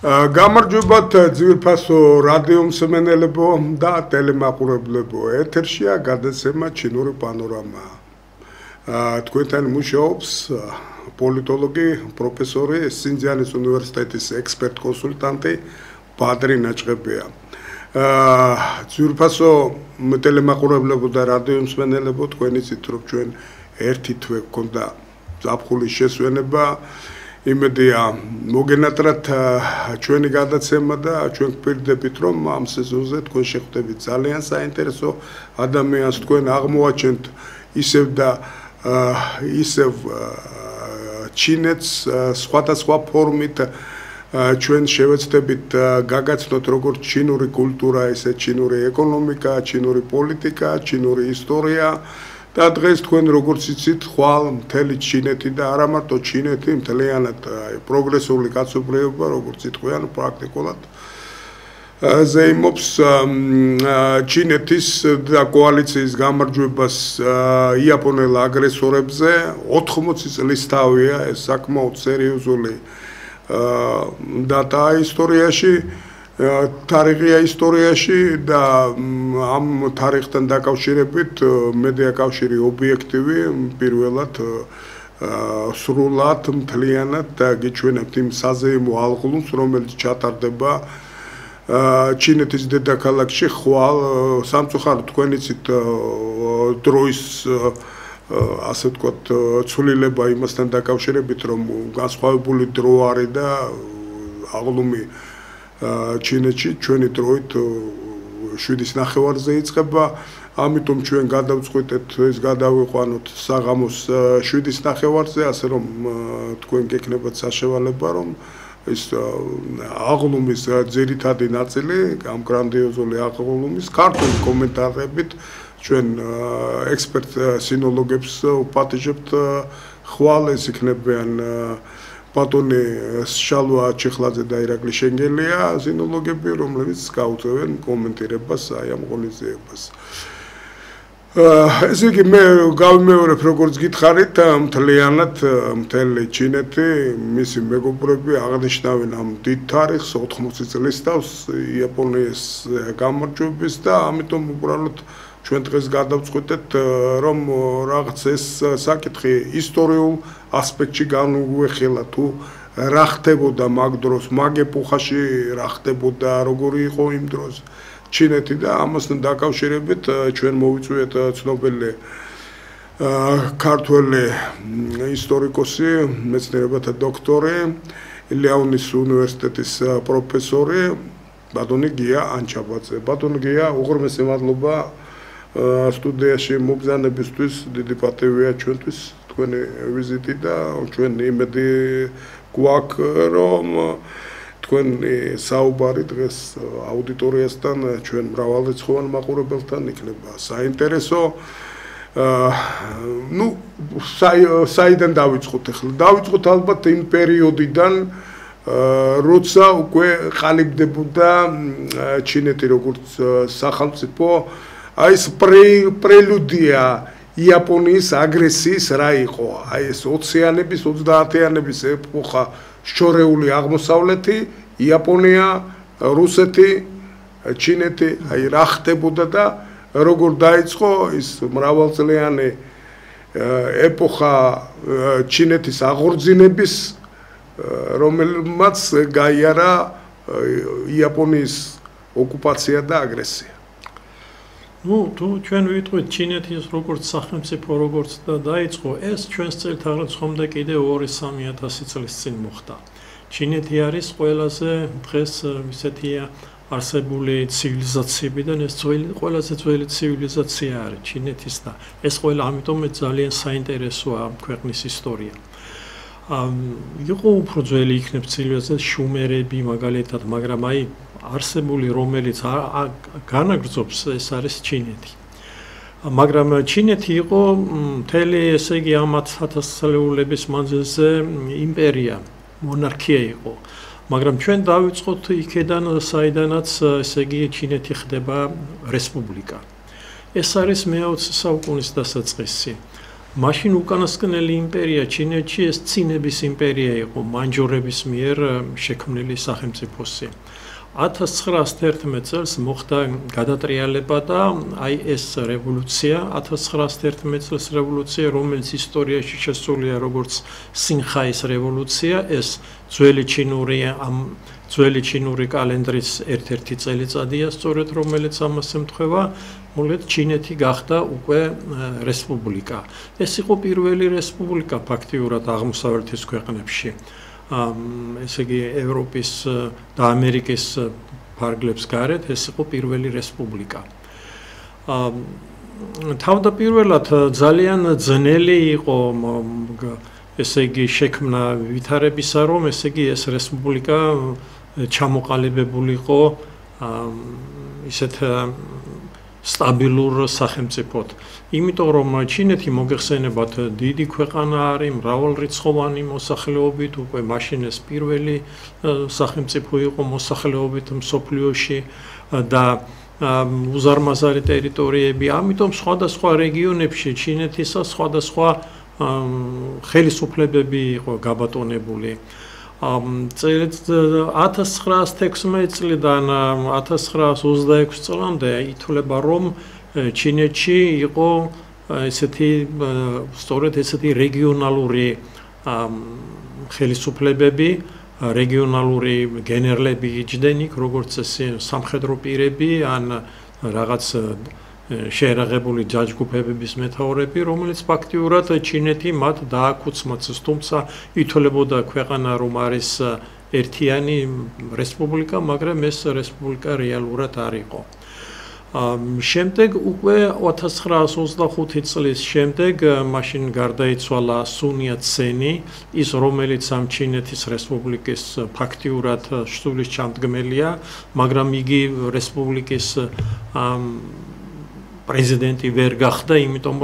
გამარჯვებათ ძვირფასო რადიო მსმენელებო და ტელემაყურებლებო. ეთერშია გადაცემა ჩინური პანორამა. თქვენთან მუშაობს პოლიტოლოგი, პროფესორი, სინძიანის უნივერსიტეტის ექსპერტ კონსულტანტი ბადრი ნაჭყებია. ძვირფასო ტელემაყურებლებო და რადიო მსმენელებო, თქვენ იცით რომ ჩვენ ერთი თვე გქონდა ზაფხულის შესვენება. იმედია მოგენატრათ ჩვენი გადაცემა და ჩვენ გვპირდებით რომ ამ სეზონზე თქვენ შეხვდებით ძალიან საინტერესო ადამიანს თქვენ აღმოაჩენთ ისევ და ისევ ჩინეთს სხვადასხვა ფორმით ჩვენ შევეცდებით გაგაცნოთ როგორც ჩინური კულტურა ისე ჩინური ეკონომიკა, ჩინური პოლიტიკა, ჩინური ისტორია და დღეს თქვენ როგორც იცით ხვალ მთელი ჩინეთი და არა მარტო ჩინეთი მთლიანად პროგრესული კაცობრიობა როგორც იტყვიან პრაქტიკულად ზეიმობს ჩინეთის და კოალიციის გამარჯვებას იაპონელ აგრესორებზე 80 წლის თავია ეს საკმაოდ სერიოზული დატა ისტორიაში თარიღია ისტორიაში და ამ თარიღთან დაკავშირებით მედია კავშირი ობიექტივი პირველად სრულად მთლიანად გიჩვენებთ იმ საზეიმო ალღლუნს რომელიც ჩატარდება ჩინეთის დედაქალაქში ხვალ სამწუხაროდ თქვენ იცით დროის ასე ვთქვათ ცვლილება იმასთან დაკავშირებით რომ განსხვავებული დრო არის და აღლუმი ჩინეთში ჩვენი დროით 7:30-ზე იწყება, ამიტომ ჩვენ გადავწყვიტეთ ეს გადავიყვანოთ საღამოს 7:30-ზე, ასე რომ თქვენ გეკნებათ საშუალება რომ ეს აღლუმის ძირითადი ნაწილი ამ გრანდიოზული აღლუმის ქართული კომენტარებით ჩვენ ექსპერტ სინოლოგებს ვპატიჟებთ ხვალ ეს იქნებიან ბატონი შალვა ჩიხლაძე და ირაკლი შენგელია სინოლოგები რომლებიც გაუწევენ კომენტირებას აი ამ ღონისძიებას. ესე იგი მე გავიმეორებ როგორც გითხარით მთლიანად მთელი ჩინეთი მისი მეგობრები აღნიშნავენ ამ დიდ თარიღს 80 წლის თავს იაპონიის გამარჯვების და ამიტომ უბრალოდ ჩვენ დღეს გადავწყვიტეთ რომ რაღაც ეს საკითხი ისტორიულ ასპექტში განვიხილოთ თუ რა ხდებოდა მაგ დროს მაგ ეპოქაში რა ხდებოდა როგორი იყო იმ დროს ჩინეთი და ამასთან დაკავშირებით ჩვენ მოვიწვიეთ ცნობილი ქართველი ისტორიკოსი მეცნიერებათა დოქტორი ლეონის უნივერსიტეტის პროფესორი ბატონი გია ანჩაბაძე. ბატონი გია უღრმესი მადლობა სტუდიაში მოგზავნებისთვის დიდი პატივია ჩვენთვის თქვენი ვიზიტი და ჩვენ იმედი გვაქვს რომ თქვენი საუბარი დღეს აუდიტორიასთან ჩვენ მრავალრიცხოვან მაყურებელთან იქნება საინტერესო. ნუ საიდან დავიწყოთ ახლა? დავიწყოთ ალბათ იმ პერიოდიდან როცა უკვე ყალიბდებოდა ჩინეთი როგორც სახელმწიფო აი ეს პრელუდია იაპონიის აგრესიის რა იყო? აი ეს 20-იანების 30-იანების ეპოქა შორეული აღმოსავლეთი, იაპონია, რუსეთი, ჩინეთი, აი რა ხდებოდა და როგორ დაიწყო ის მრავალწლიანი ეპოქა ჩინეთის აღორძინების რომელმაც გაიარა იაპონიის ოკუპაცია და აგრესია. ნუ თუ ჩვენ ვიტყვით ჩინეთის როგორც სახელმწიფო როგორც დაიწყო ეს ჩვენს წელთაღრიცხვის ხომდა კიდე 2-3000 წლის წინ მოხდა. ჩინეთი არის ყველაზე დღეს ისეთია არსებული ცივილიზაციებიდან ეს ყველაზე ძველი ცივილიზაცია არის ჩინეთის და ეს ყველა ამიტომ ძალიან საინტერესოა ქვეყნის ისტორია. იყო უფრო ძველი იქნებ ცივილიზაცია შუმერები მაგალითად, მაგრამ აი არსებული რომელიც განაგრძობს ეს არის ჩინეთი. მაგრამ ჩინეთი იყო მთელი ესე იგი ამ 1000 წლეულების მანძილზე იმპერია, მონარქია იყო. მაგრამ ჩვენ დავიწყოთ იქედან საიდანაც ესე იგი ჩინეთი ხდება რესპუბლიკა. ეს არის მე-20 საუკუნის დასაწყისი. მაშინ უკანასკნელი იმპერია ჩინეთში ეს ცინების იმპერია იყო, მანჯურების მიერ შექმნილი სახელმწიფოსი. 1911 წელს მოხდა გადატრიალება და აი ეს რევოლუცია, 1911 წელს რევოლუცია, რომელიც ისტორიაში შესულია როგორც სინხაის რევოლუცია, ეს ძველი ჩინური კალენდრის ერთ-ერთი წელიწადია, სწორედ რომელიც ამას ემთხვევა, მოკლედ ჩინეთი გახდა უკვე რესპუბლიკა. ეს იყო პირველი რესპუბლიკა ფაქტიურად აღმოსავლეთის ქვეყნებში. ესე იგი ევროპის და ამერიკის ფარგლებს გარეთ ეს იყო პირველი რესპუბლიკა. თავდაპირველად ძალიან ძნელი იყო ესე იგი შექმნა ვითარებისა, რომ ესე იგი ეს რესპუბლიკა ჩამოყალიბებულიყო ისეთ სტაბილურ სახელმწიფოდ. იმიტომ რომ ჩინეთი მოგეხსენებათ დიდი ქვეყანა არის, მრავალრიცხოვანი მოსახლეობით, უკვე მაშინ ეს პირველი სახელმწიფო იყო მოსახლეობით მსოფლიოში და უზარმაზარი ტერიტორიები, ამიტომ სხვადასხვა რეგიონებში ჩინეთისა სხვადასხვა ხელისუფლებები იყო გაბატონებული. 1916 წლიდან 1926 წლამდე ითვლება, რომ ჩინეთში იყო სწორედ ესეთი რეგიონალური ხელისუფლებები, რეგიონალური გენერლები იჯდნენ იქ, როგორც სამხედრო პირები ან რაღაც შეერაღებული ჯაჯგუფებების მეთაურები, რომელიც ფაქტიურად ჩინეთი მათ დააკუცმაცეს, თუმცა ითვლებოდა ქვეყანა რომ არის ერთიანი რესპუბლიკა, მაგრამ ეს რესპუბლიკა რეალურად არ იყო. შემდეგ უკვე 1925 წლის შემდეგ მაშინ გარდაიცვალა სუნია ცენი, ის რომელიც ამ ჩინეთის რესპუბლიკის ფაქტიურად სულის ჩამდგმელია, მაგრამ იგი რესპუბლიკის პრეზიდენტი ვერ გახდა, იმიტომ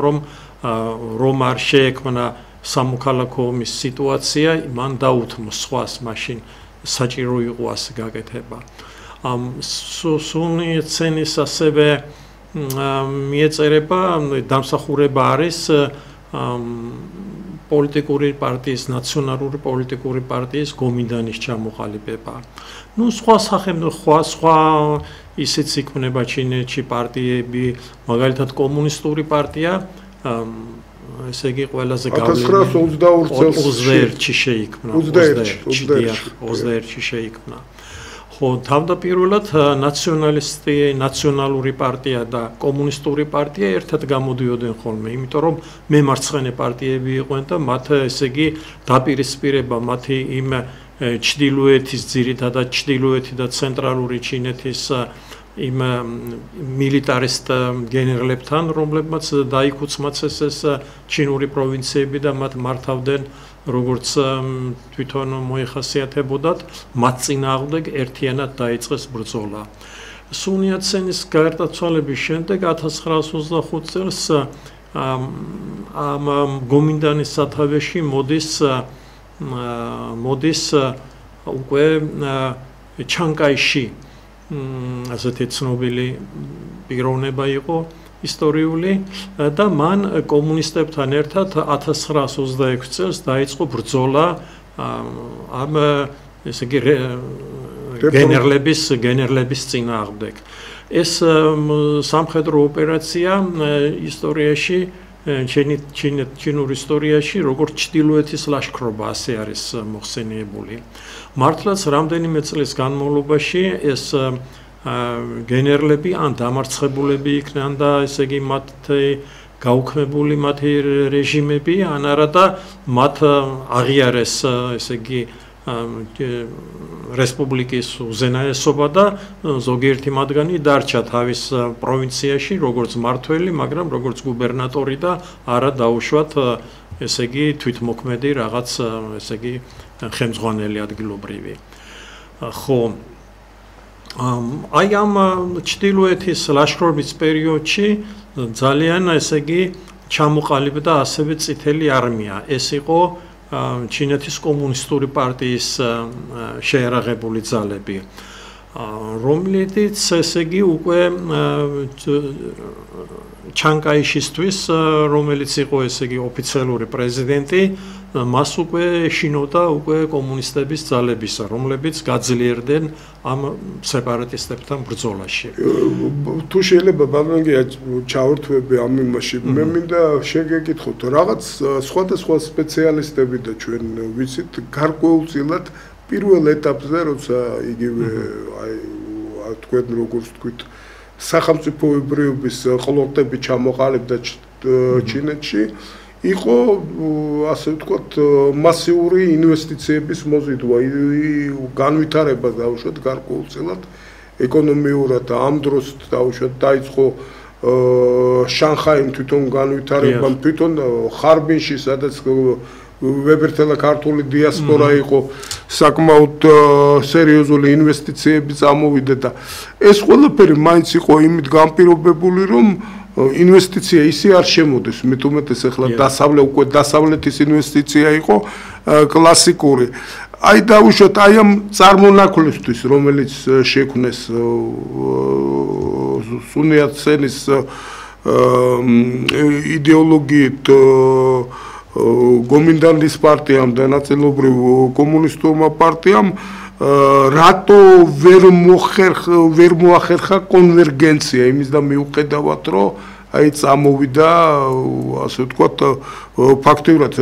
რომ არ შეექმნა სამოქალაქო ომის სიტუაცია, მან დაუთმო სხვას მაშინ საჭირო იყო ასე გაკეთება. სუნია ცენის ასევე მიეწერება დამსახურება არის პოლიტიკური პარტიის, ნაციონალური პოლიტიკური პარტიის გომინდანის ჩამოყალიბება. სხვა ისიც იქმნება ჩინეთში პარტიები, მაგალითად კომუნისტური პარტია, ესე იგი ყველაზე გავლენიანი 1922 შეიქმნა. 21 შეიქმნა. ხო, თავდაპირველად ნაციონალური პარტია და კომუნისტური პარტია ერთად გამოდიოდნენ ხოლმე, იმიტომ რომ მემარცხენე პარტიები იყვნენ და მათ ესე იგი დაპირისპირება მათი იმ ჩრდილოეთის ძირითადად ჩრდილოეთი და ცენტრალური ჩინეთის იმ მილიტარისტ გენერლებთან, რომლებმაც დაიკუცმაცეს ეს ჩინური პროვინციები და მათ მართავდნენ როგორც თვითონ მოიხასიათებოდათ, მათ წინააღმდეგ ერთიანად დაიწყეს ბრძოლა. სუნია ცენის გარდაცვალების შემდეგ 1925 წელს ამ გომინდანის სათავეში მოდის უკვე ჩანკაიში, ასეთი ცნობილი პიროვნება იყო ისტორიული და მან კომუნისტებთან ერთად 1926 წელს დაიწყო ბრძოლა ამ ესე იგი გენერლების წინააღმდეგ. ეს სამხედრო ოპერაცია ისტორიაში ჩინურ ისტორიაში როგორც ჩრდილოეთის ლაშქრობა ასე არის მოხსენიებული. მართლაც რამდენიმე წლის განმავლობაში ეს გენერლები ან დამარცხებულები იქნან და ესე იგი მათი გაუქმებული მათი რეჟიმები ან არა და მათ აღიარეს ესე იგი რესპუბლიკის უზენაესობა და ზოგიერთი მათგანი დარჩა თავის პროვინციაში როგორც მმართველი, მაგრამ როგორც გუბერნატორი და არა დაუშვათ ესე იგი თვითმოქმედი რაღაც ესე იგი ხელმძღვანელი ადგილობრივი. ხო, აი ამ ჩრდილოეთის ლაშქრობის პერიოდში ძალიან ესე იგი ჩამოყალიბდა ასევე წითელი არმია. ეს იყო ჩინეთის კომუნისტური პარტიის შეერაღებული ძალები. რომლითაც ესე იგი უკვე ჩანკაიშისთვის, რომელიც იყო ესე იგი ოფიციალური პრეზიდენტი, მას უკვე ეშინოდა უკვე კომუნისტების ძალებისა, რომლებიც გაძლიერდნენ ამ სეპარატისტებთან ბრძოლაში. თუ შეიძლება ბალანგია ჩავერთვები ამ იმაში, მე მინდა შეგეკითხოთ, რაღაც სხვადასხვა სპეციალისტები და ჩვენ ვიცით გარკვეულწილად პირველ ეტაპზე, როცა იგივე აი თქვენ როგორც თქვით, სახელმწიფოებრიობის ყლორტები ჩამოყალიბდა ჩინეთში, იყო ასე ვთქვათ მასიური ინვესტიციების მოზიდვა, განვითარება დაუშვათ გარკვეულწილად ეკონომიურად ამ დროს დაუშვათ დაიწყო შანხაიმ თვითონ განვითარებამ თვითონ ხარბინში სადაც ვებერთელა ქართული დიასპორა იყო საკმაოდ სერიოზული ინვესტიციები წამოვიდა და ეს ყველაფერი მაინც იყო იმით განპირობებული რომ ინვესტიცია ისე არ შემოდეს მით უმეტეს ახლა დასავლეთის ინვესტიცია იყო კლასიკური აი დაუშვათ აი ამ წარმონაქმნისთვის რომელიც შექმნეს სუნიატსენის იდეოლოგიით გომინდანდის პარტიამ და ნაწილობრივ კომუნისტურმა პარტიამ რატო ვერ მოახერხა კონვერგენცია იმის და მიუხედავად რომ აი წამოვიდა ასე ვთქვათ ფაქტიურად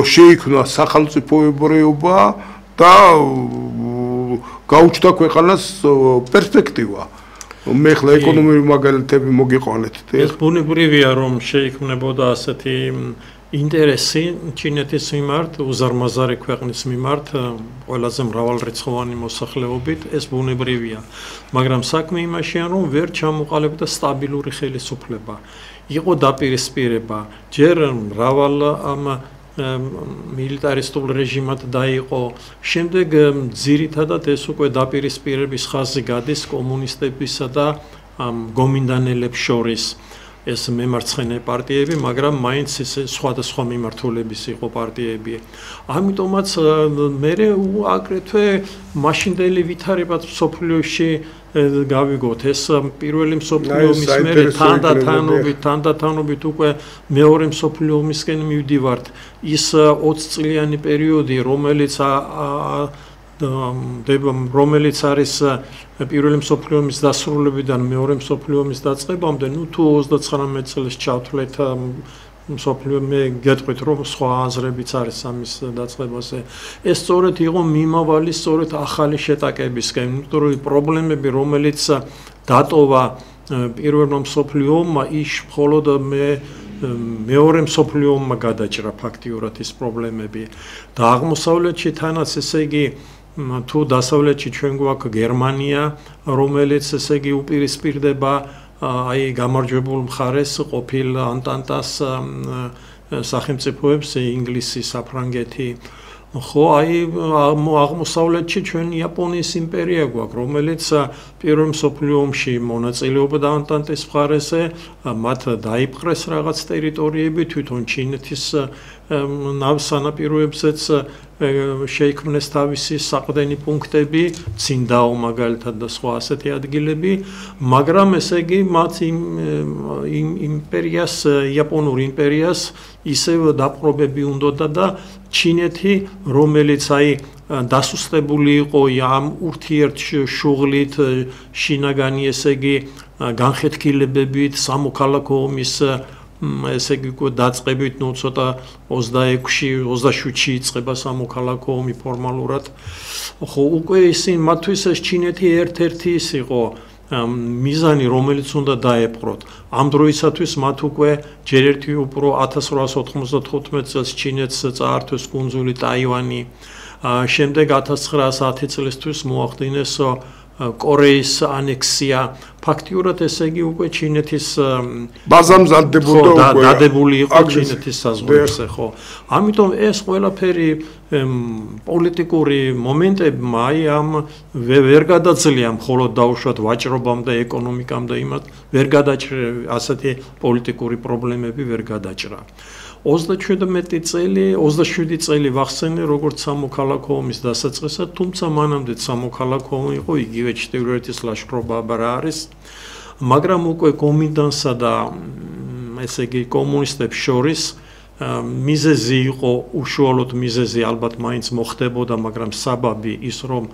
შეიქმნა სახელმწიფოებრიობა და გაუჩნდა ქვეყანას პერსპექტივა მე ხლა ეკონომიკური მაგალითები მოგიყვანეთ ეს ბუნებრივია რომ შეიქმნებოდა ასეთი ინტერესი ჩინეთის მიმართ, უზარმაზარი ქვეყნის მიმართ, ყველაზე მრავალრიცხოვანი მოსახლეობით, ეს ბუნებრივია. მაგრამ საქმე იმაშია, რომ ვერ ჩამოყალიბდა სტაბილური ხელისუფლება. იყო დაპირისპირება, ჯერ მრავალ ამ მილიტარისტულ რეჟიმად დაიყო. შემდეგ ძირითადად ეს უკვე დაპირისპირების ხაზი გადის კომუნისტებისა და გომინდანელებს შორის. ეს მემარცხენე პარტიები, მაგრამ მაინც ეს სხვადასხვა მიმართულების იყო პარტიები. ამიტომაც მე აგრეთვე მაშინდელი ვითარებაც მსოფლიოში გავიგოთ ეს პირველი მსოფლიო ომის მერე თანდათანობით უკვე მეორე მსოფლიო ომისკენ მივდივართ ის 20 წლიანი პერიოდი რომელიც არის პირველი მსოფლიო ომის დასრულებიდან მეორე მსოფლიო ომის დაწყებამდე, თუ 39 წელს ჩავთვლეთ მსოფლიო მე გეტყვით რომ სხვა აზრებიც არის ამის დაწყებაზე. ეს სწორედ იყო მიმავალი სწორედ ახალი შეტაკებისკენ, იმიტომ რომ პრობლემები რომელიც დატოვა პირველმა მსოფლიო ომმა ის მხოლოდ მეორე მსოფლიო ომმა გადაჭრა ფაქტიურად ის პრობლემები და აღმოსავლეთში თანაც ესე იგი თუ დასავლეთში ჩვენ გვაქვს გერმანია, რომელიც ესე იგი უპირისპირდება აი გამარჯვებულ მხარეს ყოფილ ანტანტას სახელმწიფოებს, ინგლისი, საფრანგეთი. ხო, აი აღმოსავლეთში ჩვენ იაპონიის იმპერია გვაქვს, რომელიც პირველ მსოფლიო ომში მონაწილეობდა ანტანტის მხარეზე, მათ დაიპყრეს რაღაც ტერიტორიები, თვითონ ჩინეთის სანაპიროებზეც შეიქმნეს თავისი საყრდენი პუნქტები, ცინდაო მაგალითად და სხვა ასეთი ადგილები, მაგრამ ესე იგი მათ იმპერიას, იაპონურ იმპერიას ისევ დაპყრობები უნდოდა და ჩინეთი, რომელიც აი დასუსტებული იყო ამ ურთიერთშუღლით, შინაგანი ესე იგი განხეთქილებებით, სამოქალაქო ომის ესე იგი დაწყებით, ცოტა 26-27-ში იწყება სამოქალაქო ომი ფორმალურად. ხო, უკვე ისინი მათთვის ეს ჩინეთი ერთ-ერთი ის იყო მიზანი, რომელიც უნდა დაეპყროთ. ამ დროისათვის მათ უკვე ჯერ ერთი უფრო 1895 წელს ჩინეთს წაართვეს კუნძული ტაივანი. შემდეგ 1910 წლისთვის მოახდინეს კორეის ანექსია, ფაქტიურად ესე იგი უკვე ჩინეთის ბაზამზადდებოდა უკვე დადებული იყო ჩინეთის საზღვრებზე, ხო. ამიტომ ეს ყველაფერი პოლიტიკური მომენტებმა აი ამ ვერ გადაძლია მხოლოდ დაუშვათ ვაჭრობამ და ეკონომიკამ და იმათ ვერ გადაჭრა ასეთი პოლიტიკური პრობლემები ვერ გადაჭრა. 27 წელი ვახსენე როგორც სამოქალაქო ომის დასაწყისად, თუმცა მანამდე სამოქალაქო ომი იყო იგივე ჩრდილოეთის ლაშქრობა აბარა არის, მაგრამ უკვე კომინდანსა და ესე იგი კომუნისტებს შორის მიზეზი იყო უშუალოდ მიზეზი ალბათ მაინც მოხდებოდა, მაგრამ საბაბი ის რომ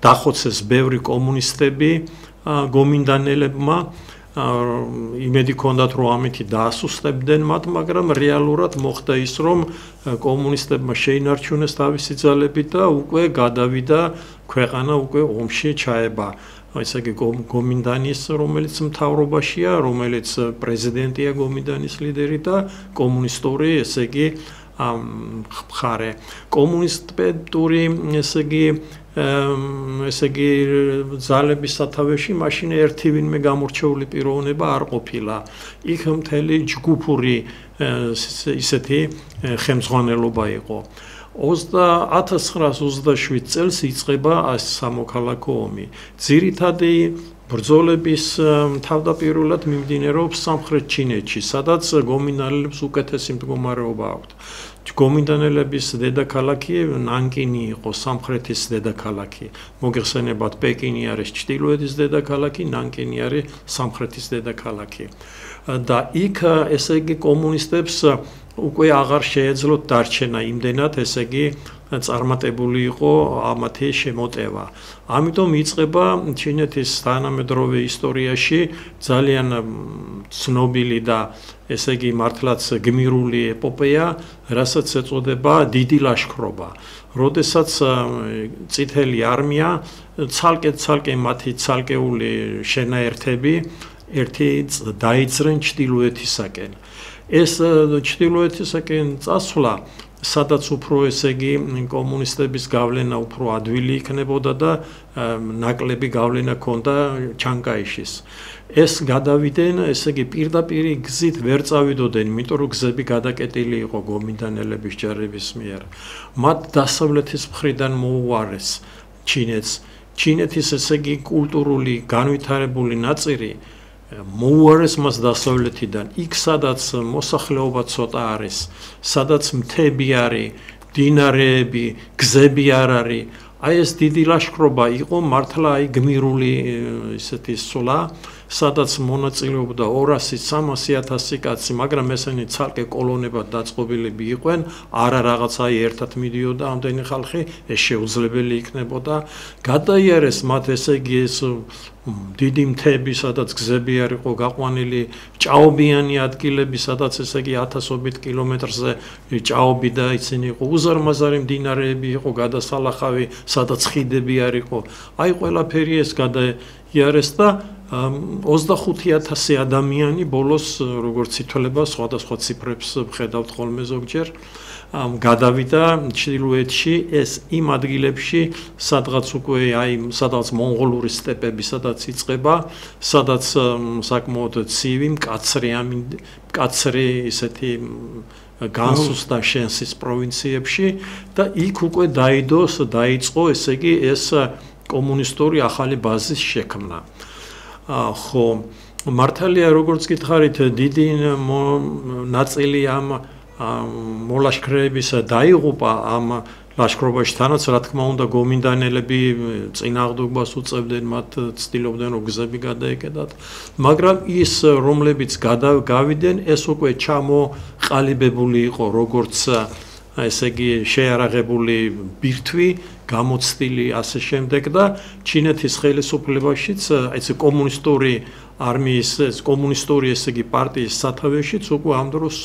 დახოცეს ბევრი კომუნისტები გომინდანელებმა იმედი ჰქონდათ რომ ამითი დაასუსტებდნენ მათ, მაგრამ რეალურად მოხდა ის რომ კომუნისტებმა შეინარჩუნეს თავისი ძალები და უკვე გადავიდა ქვეყანა უკვე ომში ჩაება. ესე იგი გომინდანის რომელიც მთავრობაშია, რომელიც პრეზიდენტია გომინდანის ლიდერი და კომუნისტური ესე იგი მხარე. კომუნისტური ესე იგი ძალების სათავეში მაშინ ერთი ვინმე გამორჩეული პიროვნება არ ყოფილა. იქ მთელი ჯგუფური ისეთი ხელმძღვანელობა იყო. 1927 წელს იწყება სამოქალაქო ომი. ძირითადი ბრძოლების თავდაპირველად მიმდინარეობს სამხრეთ ჩინეთში, სადაც გომინდანელებს უკეთესი მდგომარეობა აქვთ. გომინდანელების დედაქალაქი ნანკინი იყო, სამხრეთის დედაქალაქი. მოგეხსენებათ, პეკინი არის ჩრდილოეთის დედაქალაქი, ნანკინი არის სამხრეთის დედაქალაქი. და იქ ესე იგი კომუნისტებს უკვე აღარ შეეძლოთ დარჩენა იმდენად, ესე იგი წარმატებული იყო ამათი შემოტევა. ამიტომ იწყება ჩინეთის თანამედროვე ისტორიაში ძალიან ცნობილი და ესე იგი მართლაც გმირული ეპოპეა, რასაც ეწოდება დიდი ლაშქრობა. როდესაც წითელი არმია ცალკე მათი ცალკეული შენაერთები ერთი დაიძრენ ჩრდილოეთისაკენ. ეს ჩრდილოეთისაკენ წასვლა, სადაც უფრო ესე იგი კომუნისტების გავლენა უფრო ადვილი იქნებოდა და ნაკლები გავლენა ჰქონდა ჩანკაიშის. ეს გადავიდნენ, ესე იგი პირდაპირი გზით ვერ წავიდოდნენ, იმიტომ რომ გზები გადაკეტილი იყო გომინდანელების ჯარების მიერ. მათ დასავლეთის მხრიდან მოუარეს ჩინეთს. ჩინეთის ესე იგი კულტურული განვითარებული ნაწილი მოუარეს მას დასავლეთიდან, იქ სადაც მოსახლეობა ცოტა არის, სადაც მთები არის, მდინარეები, გზები არ არის. აი ეს დიდი ლაშქრობა იყო მართლა აი გმირული ისეთი სვლა, სადაც მონაწილეობდა 200-300 კაცი, მაგრამ ესენი ცალკე კოლონებად დაწყობილები იყვნენ, არა რაღაცა ერთად მიდიოდა ამდენი ხალხი, ეს შეუძლებელი იქნებოდა. გადაიარეს მათ ესე იგი ეს დიდი მთები, სადაც გზები არ იყო გაყვანილი, ჭაობიანი ადგილები, სადაც ესე იგი 1000-ობით კილომეტრზე ჭაობი და ისინი იყო უზარმაზარი მდინარეები იყო გადასალახავი, სადაც ხიდები არ იყო. აი ყველაფერი ეს გადაიარეს და 25,000 ადამიანი ბოლოს როგორც ითვლება, სხვადასხვა ციფრებს ვხედავთ ხოლმე ზოგჯერ, გადავიდა ჩრდილოეთში, ეს იმ ადგილებში, სადღაც უკვე აი სადაც მონღოლური სტეპები, სადაც იწყება, სადაც საკმაოდ ცივი, მკაცრი ისეთი განსუს და შენსის პროვინციებში და იქ უკვე დაიწყო, ესე იგი ეს კომუნისტური ახალი ბაზის შექმნა. ხო, მართალია როგორც გითხარით, დიდი ნაწილი ამ მოლაშქრეების დაიღუპა ამ ლაშქრობაში, თანაც რა თქმა უნდა გომინდანელები წინააღმდეგობას უწევდნენ, მათ ცდილობდნენ რომ გზები გადაეკეტათ, მაგრამ ის რომლებიც გავიდნენ, ეს უკვე ჩამოყალიბებული იყო როგორც ესე იგი შეარაღებული ბირთვი, გამოცდილი ასე შემდეგ და ჩინეთის ხელისუფლებაშიც ესე კომუნისტური არმიის, კომუნისტური ესე იგი პარტიის სათავეშიც უკვე ამ დროს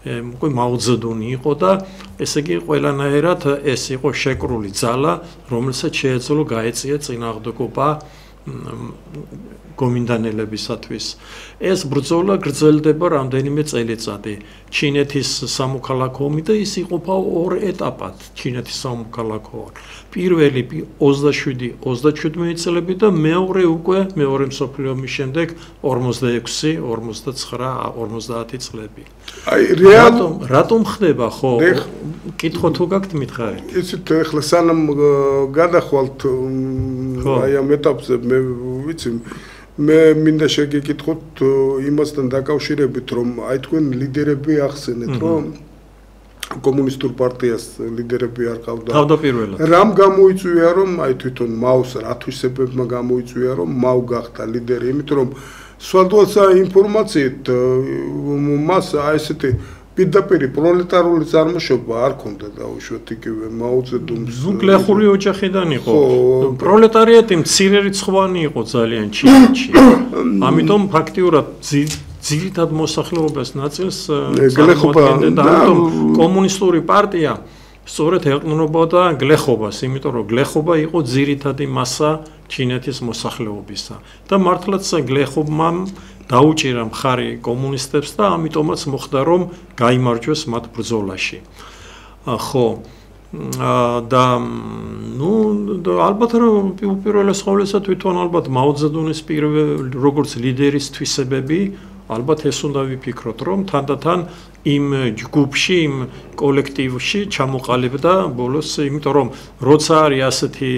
უკვე მაოძედუნი იყო და ესე იგი ყველანაირად ეს იყო შეკრული ძალა, რომელსაც შეეძლო გაეწია წინააღმდეგობა გომინდანელებისათვის. ეს ბრძოლა გრძელდება რამდენიმე წელიწადი. ჩინეთის სამოქალაქო ომი და ის იყოფა ორ ეტაპად. ჩინეთის სამოქალაქო ომი. პირველი 27 წლები და მეორე უკვე მეორე მსოფლიო ომის შემდეგ 46, 49, 50 წლები. აი რატომ ხდება ხო? კითხო თუ გაქვთ მითხარი. იცით ახლა სანამ გადახვალთ აი ამ ეტაპზე მე ვიცი მე მინდა შეგეკითხოთ იმასთან დაკავშირებით რომ აი თქვენ ლიდერები ახსენეთ რომ კომუნისტურ პარტიას ლიდერები არ ყავდა. თავდაპირველად. რამ გამოიწვია რომ აი თვითონ მაოს რათვისებებმა გამოიწვია რომ მაო გახდა ლიდერი, იმიტომ რომ სვადოცა ინფორმაციით მას აი ესეთი პირდაპირ პროლეტარული წარმოშობა არ ქონდა დაუშვათ იგივე მაოძედუმს. გლეხური ოჯახიდან იყო. პროლეტარიატი მცირერიცხოვანი იყო ძალიან ჩინეთში. ამიტომ ფაქტიურად ძირითად მოსახლეობას ნაწილს წარმოადგენდა და ამიტომ კომუნისტური პარტია სწორედ ეყრდნობოდა გლეხობას, იმიტომ რომ გლეხობა იყო ძირითადი მასა ჩინეთის მოსახლეობისა და მართლაც გლეხობმა დაუჭირა მხარი კომუნისტებს და ამიტომაც მოხდა რომ გაიმარჯვეს მათ ბრძოლაში. ხო და ალბათ რომ უპირველეს ყოვლისა თვითონ ალბათ მაოძედუნის როგორც ლიდერის თვისებები ალბათ ეს უნდა ვიფიქროთ რომ თანდათან იმ ჯგუფში იმ კოლექტივში ჩამოყალიბდა ბოლოს იმიტომ რომ როცა არის ასეთი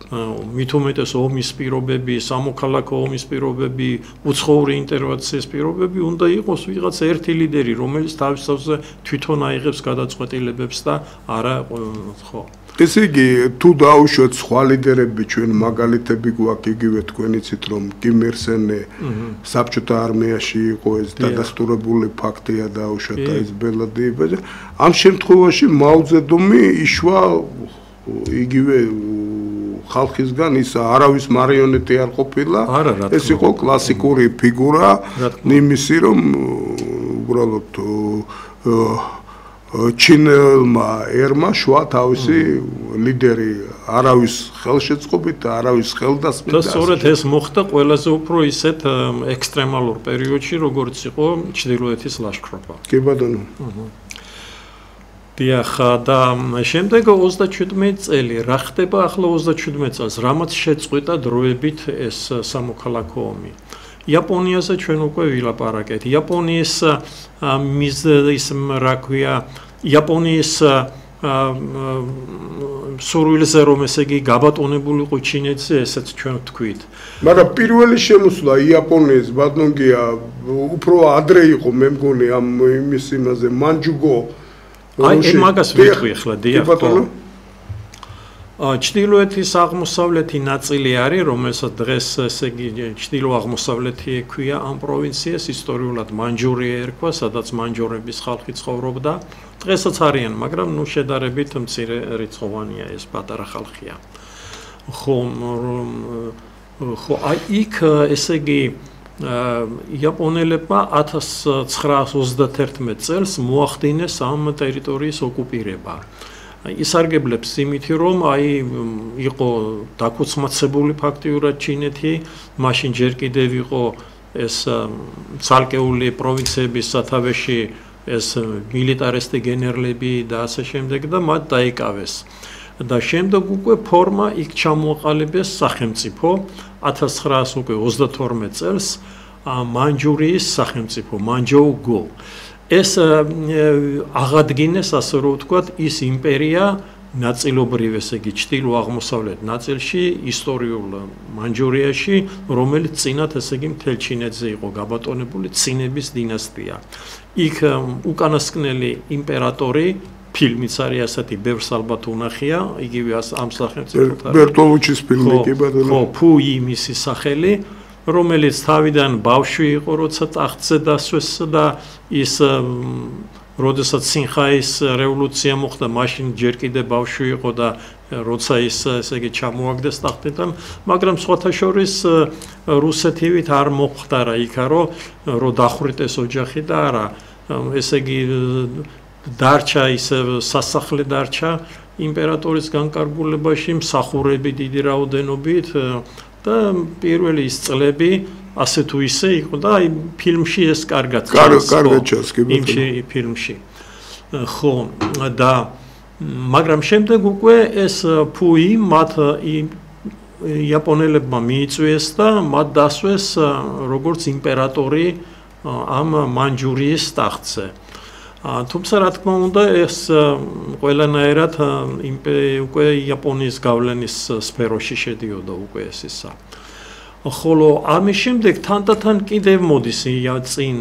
მით უმეტეს ომის პირობები, სამოქალაქო ომის პირობები, უცხოური ინტერვენციის პირობები, უნდა იყოს ვიღაც ერთი ლიდერი, რომელიც თავისთავზე თვითონ აიღებს გადაწყვეტილებებს და არა ხო. ესე იგი, თუ დაუშვათ სხვა ლიდერები ჩვენ მაგალითები გვაქვს იგივე თქვენ იცით რომ კიმ ირ სენი საბჭოთა არმიაში იყო ეს დადასტურებული ფაქტია დაუშვათ და ეს ბელადი ამ შემთხვევაში მაოძედუმიიშვა იგივე ხალხისგან ის არავის მარიონეტი არ ყოფილა ეს იყო კლასიკური ფიგურა იმისი რომ უბრალოდ ჩინელმა ერმა შვა თავისი ლიდერი არავის ხელშეწყობით და არავის ხელდასმით და სწორედ ეს მოხდა ყველაზე უფრო ისეთ ექსტრემალურ პერიოდში როგორც იყო ჩრდილოეთის ლაშქრობა კი ბატონო დიახ და შემდეგ 37 წელი რა ხდება ახლა 37 წელს რამაც შეწყვიტა დროებით ეს სამოქალაქო ომი იაპონიაზე ჩვენ უკვე ვილაპარაკეთ იაპონიის ის რა ქვია იაპონიის სურვილზე რომ ესე იგი გაბატონებული იყო ჩინეთზე ესეც ჩვენ ვთქვით მაგრამ პირველი შემოსვლა იაპონიის ბატონგია უფრო ადრე იყო მე მგონი ამ იმის იმაზე მანჯუგო აი მაგას ვიტყვი ახლა დიახ ჩრდილოეთის აღმოსავლეთი ნაწილი არის რომელსაც დღეს ესე იგი ჩრდილო-აღმოსავლეთი ექვია ამ პროვინციას ისტორიულად მანჯურია ერქვა სადაც მანჯურების ხალხი ცხოვრობდა დღესაც არიან მაგრამ ნუ შედარებით მცირე რიცხოვანია ეს პატარა ხალხია ხო აი იქ ესე იგი იაპონელებმა 1931 წელს მოახდინეს ამ ტერიტორიის ოკუპირება ისარგებლებს იმითი რომ აი იყო დაქუცმაცებული ფაქტიურად ჩინეთი მაშინ ჯერ კიდევ იყო ეს ცალკეული პროვინციების სათავეში ეს მილიტარისტი გენერლები და ასე შემდეგ და მათ დაიკავეს და შემდეგ უკვე ფორმა იქ ჩამოაყალიბეს სახელმწიფო 1932 წელს მანჯურიის სახელმწიფო მანჯოუ-გო ეს აღადგინეს ასე რომ ვთქვათ ის იმპერია ნაწილობრივ ესე იგი ჩრდილო-აღმოსავლეთ ნაწილში ისტორიულ მანჯურიაში რომელიც წინათ ესე იგი მთელ ჩინეთზე იყო გაბატონებული წინების დინასტია იქ უკანასკნელი იმპერატორი ფილმიც არის ასეთი ბევრს ალბათ უნახია იგივე ამ სახელმწიფოთან ბერტოლუჩის ფილმი კი ბატონო ხო ფუი მისი სახელი რომელიც თავიდან ბავშვი იყო როცა ტახტზე დასვეს და ის როდესაც სინხაის რევოლუცია მოხდა მაშინ ჯერ კიდევ ბავშვი იყო და როცა ის ესე იგი ჩამოაგდეს ტახტიდან მაგრამ სხვათა შორის რუსეთივით არ მოხდარა იქა რომ დახვრიტეს ოჯახი და არა ესე იგი დარჩა ის სასახლე დარჩა იმპერატორის განკარგულებაში მსახურები დიდი რაოდენობით და პირველი ის წლები ასე თუ ისე იყო და აი ფილმში ეს კარგად ჩანს იმ ფილმში ხო და მაგრამ შემდეგ უკვე ეს ფუი მათ იაპონელებმა მიიწვიეს და მათ დასვეს როგორც იმპერატორი ამ მანჯურიის ტახტზე. თუმცა რა თქმა უნდა ეს ყველანაირად უკვე იაპონიის გავლენის სფეროში შედიოდა უკვე ეს ისა. ხოლო ამის შემდეგ თანდათან კიდევ მოდის წინ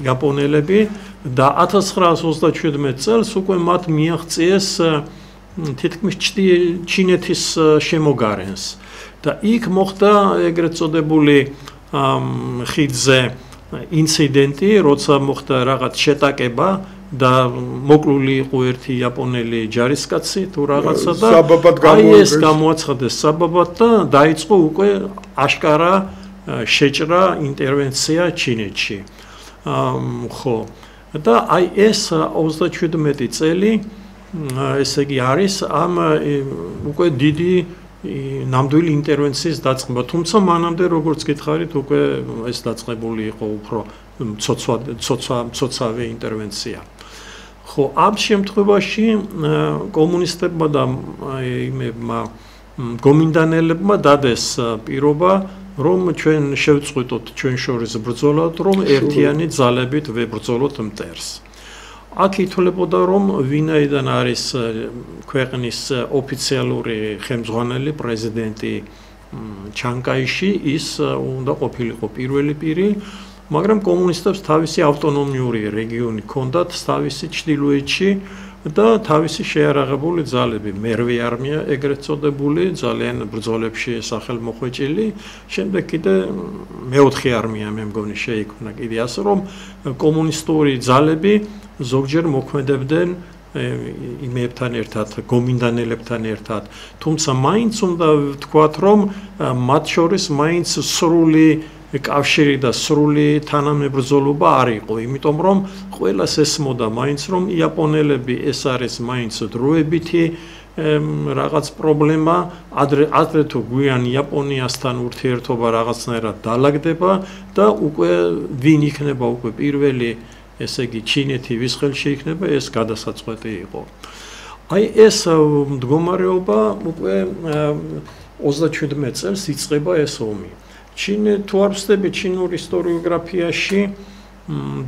იაპონელები და 1937 წელს უკვე მათ მიაღწიეს თითქმის ჩინეთის შემოგარენს და იქ მოხდა ეგრეთ წოდებული ხიდზე ინციდენტი, როცა მოხდა რაღაც შეტაკება და მოკლული იყო ერთი იაპონელი ჯარისკაცი თუ რაღაცა და აი ეს გამოაცხადეს საბაბად და დაიწყო უკვე აშკარა შეჭრა ინტერვენცია ჩინეთში. ხო და აი ეს 37 წელი ესე იგი არის ამ უკვე დიდი ნამდვილი ინტერვენციის დაწყება, თუმცა მანამდე როგორც გითხარით უკვე ეს დაწყებული იყო უფრო ცოცავი ინტერვენცია. ხო, ამ შემთხვევაში კომუნისტებმა და იმებმა გომინდანელებმა დადეს პირობა, რომ ჩვენ შევწყვიტოთ ჩვენ შორის ბრძოლა, რომ ერთიანი ძალებით ვებრძოლოთ მტერს. აქ ითვლებოდა რომ ვინაიდან არის ქვეყნის ოფიციალური ხელმძღვანელი პრეზიდენტი ჩანკაიში ის უნდა ყოფილიყო პირველი პირი, მაგრამ კომუნისტებს თავისი ავტონომიური რეგიონი ჰქონდათ თავისი ჩრდილოეთში და თავისი შეიარაღებული ძალები, მერვე არმია ეგრეთ წოდებული, ძალიან ბრძოლებში სახელმოხვეჭილი, შემდეგ კიდე მეოთხე არმია მე მგონი შეიქმნა კიდე ასე რომ კომუნისტური ძალები ზოგჯერ მოქმედებდნენ იმებთან ერთად, გომინდანელებთან ერთად, თუმცა მაინც უნდა ვთქვათ, რომ მათ შორის მაინც სრული კავშირი და სრული თანამებრძოლობა არ იყო, იმიტომ რომ ყველას ესმოდა მაინც რომ იაპონელები ეს არის მაინც დროებითი რაღაც პრობლემა, ადრე თუ გვიან იაპონიასთან ურთიერთობა რაღაცნაირად დალაგდება და უკვე ვინ იქნება უკვე პირველი ესე იგი ჩინეთი ვის ხელში იქნება ეს გადასაწყვეტი იყო. აი ეს მდგომარეობა უკვე 37 წელს იწყება ეს ომი. თუ არ ვცდები ჩინურ ისტორიოგრაფიაში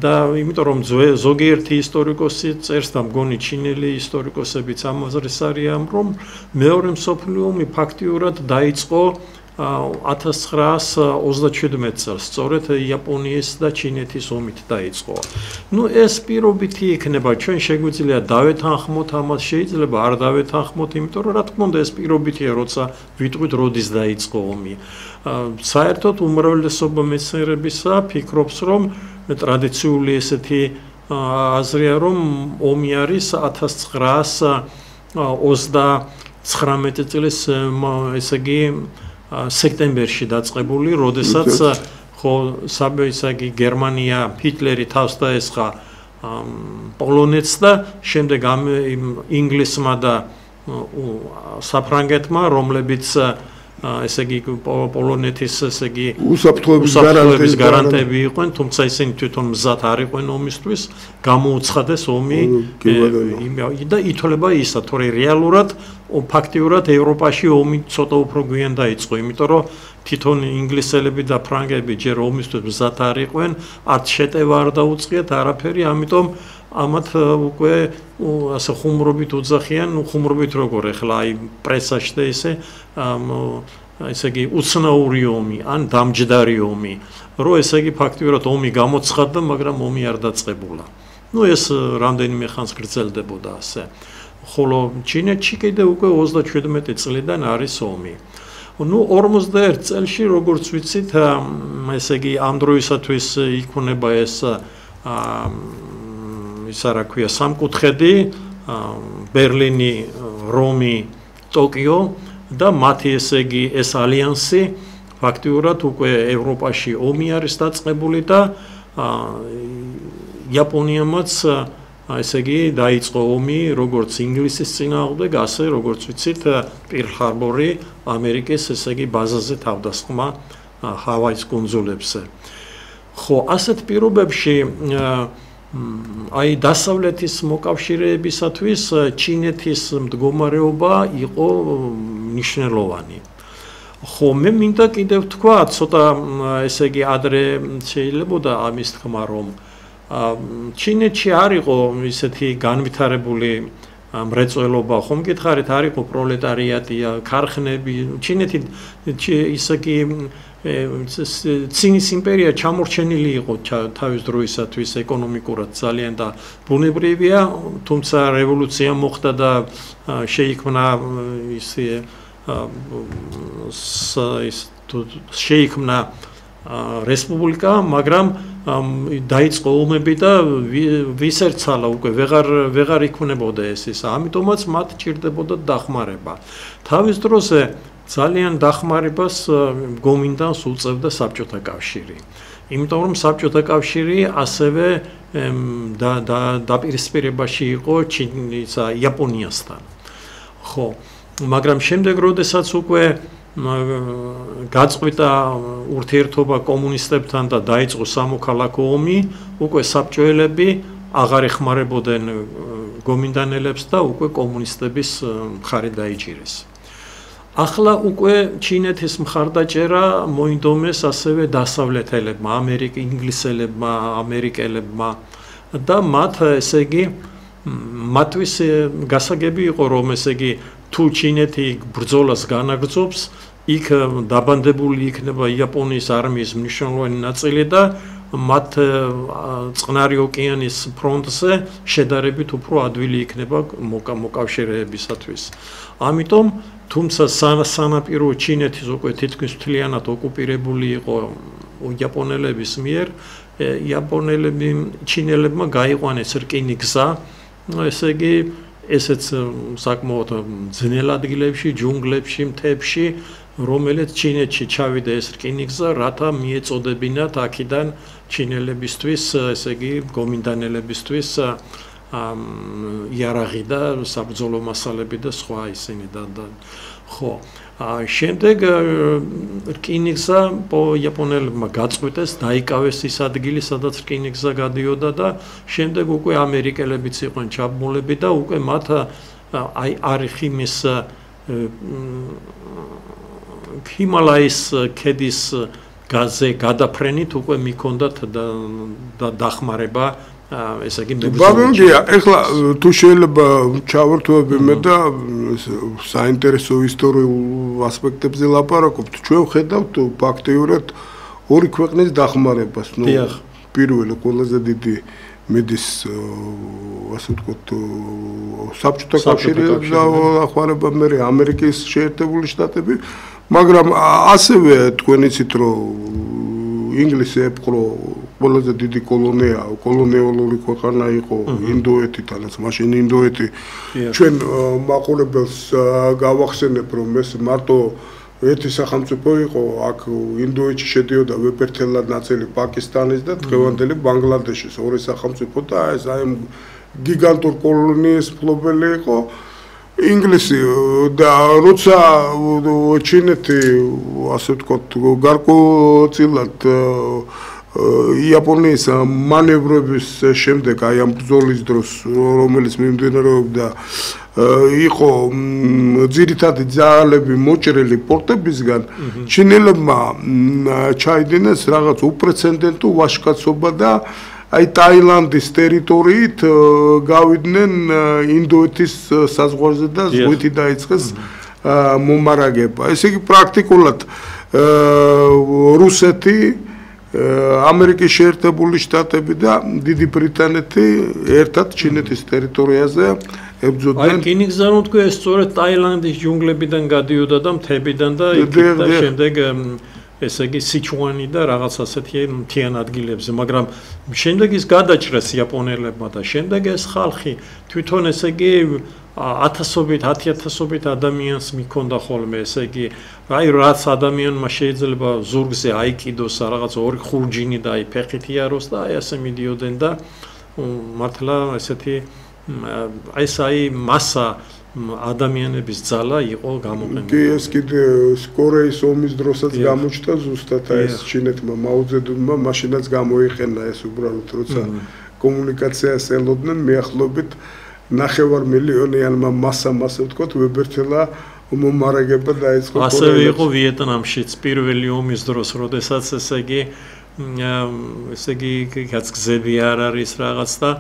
და იმიტომ რომ ზოგიერთი ისტორიკოსი წერს და მგონი ჩინელი ისტორიკოსებიც ამაზრეს არიან რომ მეორე მსოფლიო ომი ფაქტიურად დაიწყო 1937 წელს, სწორედ იაპონიის და ჩინეთის ომით დაიწყო. ნუ ეს პირობითი იქნება, ჩვენ შეგვიძლია დავეთანხმოთ ამას, შეიძლება არ დავეთანხმოთ, იმიტომ რომ რა თქმა უნდა ეს პირობითია, როცა ვიტყვით როდის დაიწყო ომი. საერთოდ უმრავლესობა მეცნიერებისა ფიქრობს, რომ ტრადიციული ესეთი აზრია, რომ ომი არის 1939 წლის ესე იგი სექტემბერში დაწყებული, როდესაც ხო საბეისაგი გერმანია ჰიტლერი თავს დაესხა პოლონეთს და შემდეგ ამ ინგლისმა და საფრანგეთმა, რომლებიც ესე იგი პოლონეთის ესე იგი უსაფრთხოების გარანტები იყვნენ, თუმცა ისინი თვითონ მზად არ იყვნენ ომისთვის, გამოუცხადეს ომი და ითვლება ისა, თორე რეალურად ფაქტიურად ევროპაში ომი ცოტა უფრო გვიან დაიწყო, იმიტომ რომ თვითონ ინგლისელები და ფრანგები ჯერ ომისთვის მზად არ იყვნენ, არც შეტევა არ დაუწყიათ არაფერი, ამიტომ ამათ უკვე ასე ხუმრობით უძახიან, ხუმრობით როგორ ახლა აი პრესაში და ესე იგი უცნაური ომი ან დამჯდარი ომი, რომ ესე იგი ფაქტიურად ომი გამოცხადდა, მაგრამ ომი არ დაწყებულა. ნუ ეს რამდენიმე ხანს გრძელდებოდა ასე. ხოლო ჩინეთში კიდე უკვე 37 წლიდან არის ომი. ნუ 41 წელში როგორც ვიცით, ესე იგი ამ დროისათვის იქნება ეს ისა რა ქვია სამკუთხედი, ბერლინი, რომი, ტოკიო და მათი ესე იგი ეს ალიანსი ფაქტიურად უკვე ევროპაში ომი არის დაწყებული და იაპონიამაც ესე იგი დაიწყო ომი როგორც ინგლისის წინააღმდეგ, ასე როგორც ვიცით, პერლ ჰარბორი ამერიკის ესე იგი ბაზაზე თავდასხმა ჰავაის კუნძულებზე. ხო, ასეთ პირობებში აი დასავლეთის მოკავშირეებისათვის ჩინეთის მდგომარეობა იყო მნიშვნელოვანი. ხო, მე მინდა კიდევ თქვა, ცოტა ესე იგი ადრე შეიძლებოდა ამის თქმა, რომ ჩინეთში არ იყო ისეთი განვითარებული მრეწველობა, ხომ გითხარით, არ იყო პროლეტარიატი, ქარხნები, ჩინეთი ისე კი ცინის იმპერია ჩამორჩენილი იყო თავის დროისათვის ეკონომიკურად ძალიან და ბუნებრივია, თუმცა რევოლუცია მოხდა და შეიქმნა შეიქმნა რესპუბლიკა, მაგრამ დაიწყო ომები და ვის ერცალა უკვე ვეღარ იქნებოდა ეს. ამიტომაც მათ ჭირდებოდა დახმარება. თავის დროზე ძალიან დახმარებას გომინდანს უწევდა საბჭოთა კავშირი. იმიტომ რომ საბჭოთა კავშირი ასევე დაპირისპირებაში იყო იაპონიასთან. ხო, მაგრამ შემდეგ როდესაც უკვე გაწყვიტა ურთიერთობა კომუნისტებთან და დაიწყო სამოქალაქო ომი, უკვე საბჭოელები აღარ ეხმარებოდნენ გომინდანელებს და უკვე კომუნისტების მხარე დაიჭირეს. ახლა უკვე ჩინეთის მხარდაჭერა მოინდომეს ასევე დასავლეთელებმა, ინგლისელებმა, ამერიკელებმა და მათ ესე იგი მათთვის გასაგები იყო, რომ ესე იგი თუ ჩინეთი ბრძოლას განაგრძობს, იქ დაბანდებული იქნება იაპონიის არმიის მნიშვნელოვანი ნაწილი და მათ წყნარი ოკეანის ფრონტზე შედარებით უფრო ადვილი იქნება მოკავშირეებისათვის. ამიტომ თუმცა სანაპირო ჩინეთის უკვე თითქმის მთლიანად ოკუპირებული იყო იაპონელების მიერ, ჩინელებმა გაიყვანეს რკინიგზა, ესე იგი ესეც საკმაოდ ძნელ ადგილებში, ჯუნგლებში, მთებში, რომელიც ჩინეთში ჩავიდა ეს რკინიგზა, რათა მიეწოდებინათ აქედან ჩინელებისთვის, ესე იგი გომინდანელებისთვის იარაღი და საბრძოლო მასალები და სხვა ისინი და ხო. შემდეგ რკინიგზა იაპონელებმა გაწყვიტეს, დაიკავეს ის ადგილი, სადაც რკინიგზა გადიოდა და შემდეგ უკვე ამერიკელებიც იყვნენ ჩაბმულები და უკვე მათ აი არიხიმის ჰიმალაის ქედის გაზზე გადაფრენით უკვე მიქონდათ დახმარება ესე იგი ბაბილონია, ეხლა თუ შეიძლება ჩავერთვები მე და საინტერესო ისტორიულ ასპექტებზე ლაპარაკობთ, ჩვენ ვხედავთ ფაქტიურად ორი ქვეყნის დახმარებას, პირველი ყველაზე დიდი მედის ასე ვთქვათ საბჭოთა კავშირი დახმარება, მერე ამერიკის შეერთებული შტატები, მაგრამ ასევე თქვენ იცით რომ ინგლისი ეპყრო ყველაზე დიდი კოლონიალური ქვეყანა იყო ინდოეთითანაც, მაშინ ინდოეთი ჩვენ მაყურებელს გავახსენებ, რომ ეს მარტო ერთი სახელმწიფო იყო, აქ ინდოეთში შედიოდა ვეპერთელად ნაწილი პაკისტანის და დღევანდელი ბანგლადეშის ორი სახელმწიფო და ეს აი გიგანტურ კოლონიის მფლობელი იყო ინგლისი და როცა ჩინეთი ასე ვთქვათ გარკვეულწილად იაპონიის მანევრების შემდეგ აი ამ ბრძოლის დროს რომელიც მიმდინარეობდა იყო ძირითადი ძალები მოჭრილი პორტებისგან ჩინელებმა ჩაიდინეს რაღაც უპრეცედენტო ვაჟკაცობა და აი ტაილანდის ტერიტორიით გავიდნენ ინდოეთის საზღვარზე და ზღვით დაიწყეს მომარაგება. ესე იგი პრაქტიკულად რუსეთი, ამერიკის შეერთებული შტატები და დიდი ბრიტანეთი ერთად ჩინეთის ტერიტორიაზე ებრძოდნენ. აი რკინიგზა რომ თქვი ეს სწორედ ტაილანდის ჯუნგლებიდან გადიოდა და მთებიდან და შემდეგ ესე იგი სიჩუანი და რაღაც ასეთი მთიან ადგილებზე, მაგრამ შემდეგ ის გადაჭრეს იაპონელებმა და შემდეგ ეს ხალხი თვითონ ესე იგი ათასობით, 10,000-ობით ადამიანს მიქონდა ხოლმე, ესე იგი აი რაც ადამიანმა შეიძლება ზურგზე აიკიდოს რაღაც ორი ხურჯინი და აი ფეხით იაროს და აი ასე მიდიოდნენ და მართლა ესეთი აი მასა ადამიანების ძალა იყო გამოყენებული. კი, ეს კიდე კორეის ომის დროსაც გამოჩნდა ზუსტად ეს ჩინეთმა მაოძედუნმა მაშინაც გამოიყენა ეს უბრალოდ როცა კომუნიკაციას ელოდნენ მეახლობით 9 მილიონიანმა მასამ ასე ვთქვათ ვებერთელა მომარაგება დაიწყო კორეელებს. ასევე იყო ვიეტნამშიც პირველი ომის დროს, როდესაც ესე იგი გაცგზები არ არის რაღაც და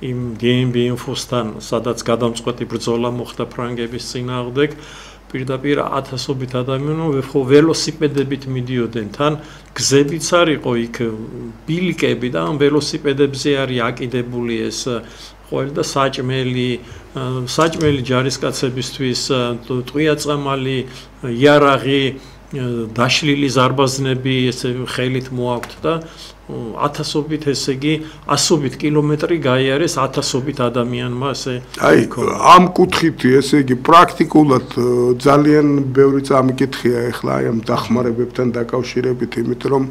იმ DMB ინფოსთან, სადაც გადამწყვეტი ბრძოლა მოხდა ფრანგების წინააღმდეგ, პირდაპირ ათასობით ადამიანი ველოსიპედებით მიდიოდნენ, თან გზებიც არ იყო იქ ბილიკები და ამ ველოსიპედებზე არის აკიდებული ეს ყველ და საჭმელი ჯარისკაცებისთვის, ტყვიაწამალი, იარაღი, დაშლილი ზარბაზნები ესე ხელით მოაქვთ და ათასობით ესე იგი ასობით კილომეტრი გაიარეს ათასობით ადამიანმა ესე აი ამ კუთხით ესე იგი პრაქტიკულად ძალიან ბევრი წამიკითხია ახლა აი ამ დახმარებებთან დაკავშირებით იმით რომ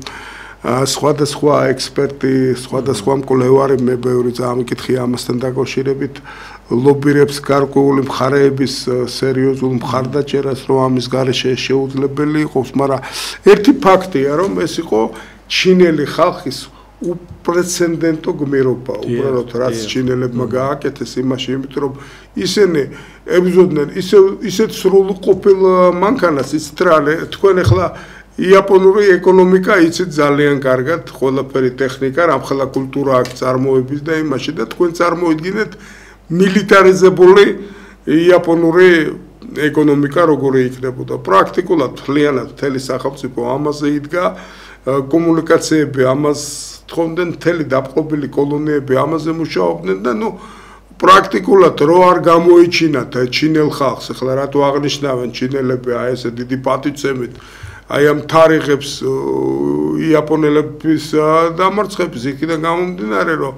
სხვადასხვა ექსპერტი სხვადასხვა მკვლევარი მე ბევრი წამიკითხია ამასთან დაკავშირებით ლობირებს გარკვეული მხარეების სერიოზულ მხარდაჭერას რომ ამის გარეშე შეუძლებელი იყოს მაგრამ ერთი ფაქტია რომ ეს იყო ჩინელი ხალხის უპრეცედენტო გმირობა, უბრალოდ რაც ჩინელებმა გააკეთეს იმაში, იმიტომ რომ ისინი ებრძოდნენ ისეთ სრულ ყოფილ მანქანას, იცით რა, თქვენ ახლა იაპონური ეკონომიკა იცით ძალიან კარგად, ყველაფერი ტექნიკა, რამხელა კულტურა აქვს წარმოების და იმაში და თქვენ წარმოიდგინეთ მილიტარიზებული იაპონური ეკონომიკა როგორი იქნებოდა. პრაქტიკულად მთლიანად მთელი სახელმწიფო ამაზე იდგა კომუნიკაციები ამას თხოვდნენ მთელი დაპყრობილი კოლონიები ამაზე მუშაობდნენ და ნუ პრაქტიკულად რო არ გამოიჩინათ ჩინელ ხალხს ახლა რატო აღნიშნავენ ჩინელები აი ესე დიდი პატივცემით აი ამ თარიღებს იაპონელების დამარცხების იქიდან გამომდინარე რომ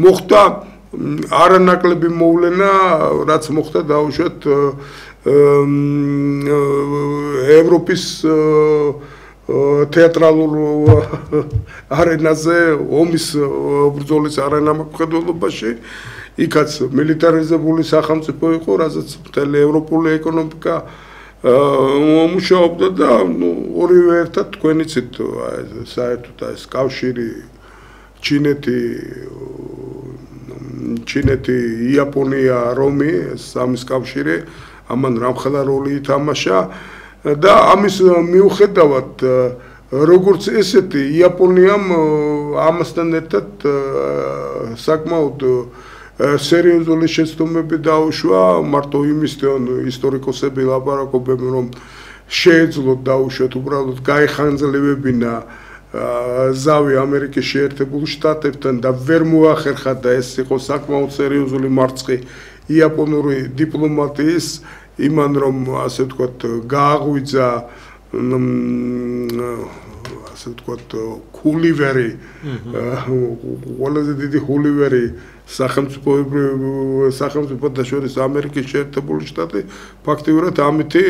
მოხდა არანაკლები მოვლენა რაც მოხდა დაუშვათ ევროპის თეატრალურ არენაზე ომის ბრძოლის არანამაყრდელობაში იქაც მილიტარიზებული სახელმწიფო იყო, რასაც მთელი ევროპული ეკონომიკა მუშაობდა და ორივე ერთად თქვენ იცით საერთოდ ეს კავშირი ჩინეთი, იაპონია, რომი, სამის კავშირი ამან რამხელა როლი ითამაშა და ამის მიუხედავად როგორც ესეთი იაპონიამ ამასთან ერთად საკმაოდ სერიოზული შეცდომები დაუშვა მარტო იმისთან ისტორიკოსები ლაპარაკობენ რომ შეეძლოთ დაუშვათ უბრალოდ გაეხანძლებინა ზავი ამერიკის შეერთებულ შტატებთან და ვერ მოახერხა და ეს იყო საკმაოდ სერიოზული მარცხი იაპონური დიპლომატიის იმან რომ ასე ვთქვათ გააღვიძა ასე ვთქვათ ჰულივერი ყველაზე დიდი ჰულივერი სახელმწიფოთა შორის ამერიკის შეერთებული შტატი ფაქტიურად ამითი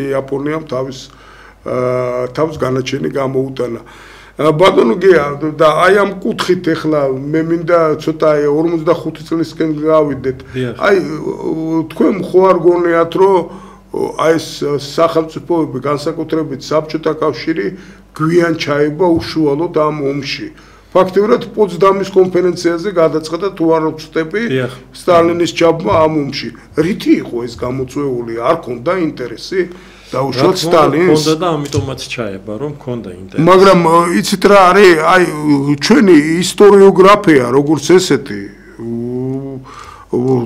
იაპონიამ თავის განაჩენი გამოუტანა ბატონო გია და აი ამ კუთხით ახლა მე მინდა ცოტა 45 წლისკენ გავიდეთ აი თქვენ ხო არ გონიათ რომ აი ეს სახელმწიფოები განსაკუთრებით საბჭოთა კავშირი გვიან ჩაება უშუალოდ ამ ომში ფაქტიურად პოცდამის კონფერენციაზე გადაწყდა თუ არ ვწდები სტალინის ჩაბმა ამ ომში რითი იყო ეს გამოწვეული არ ქონდა ინტერესი დაუშვათ სტალინს ქონდა და ამიტომაც ჩაება რომ ქონდა ინტერესი მაგრამ იცით რა არის აი ჩვენი ისტორიოგრაფია როგორც ესეთი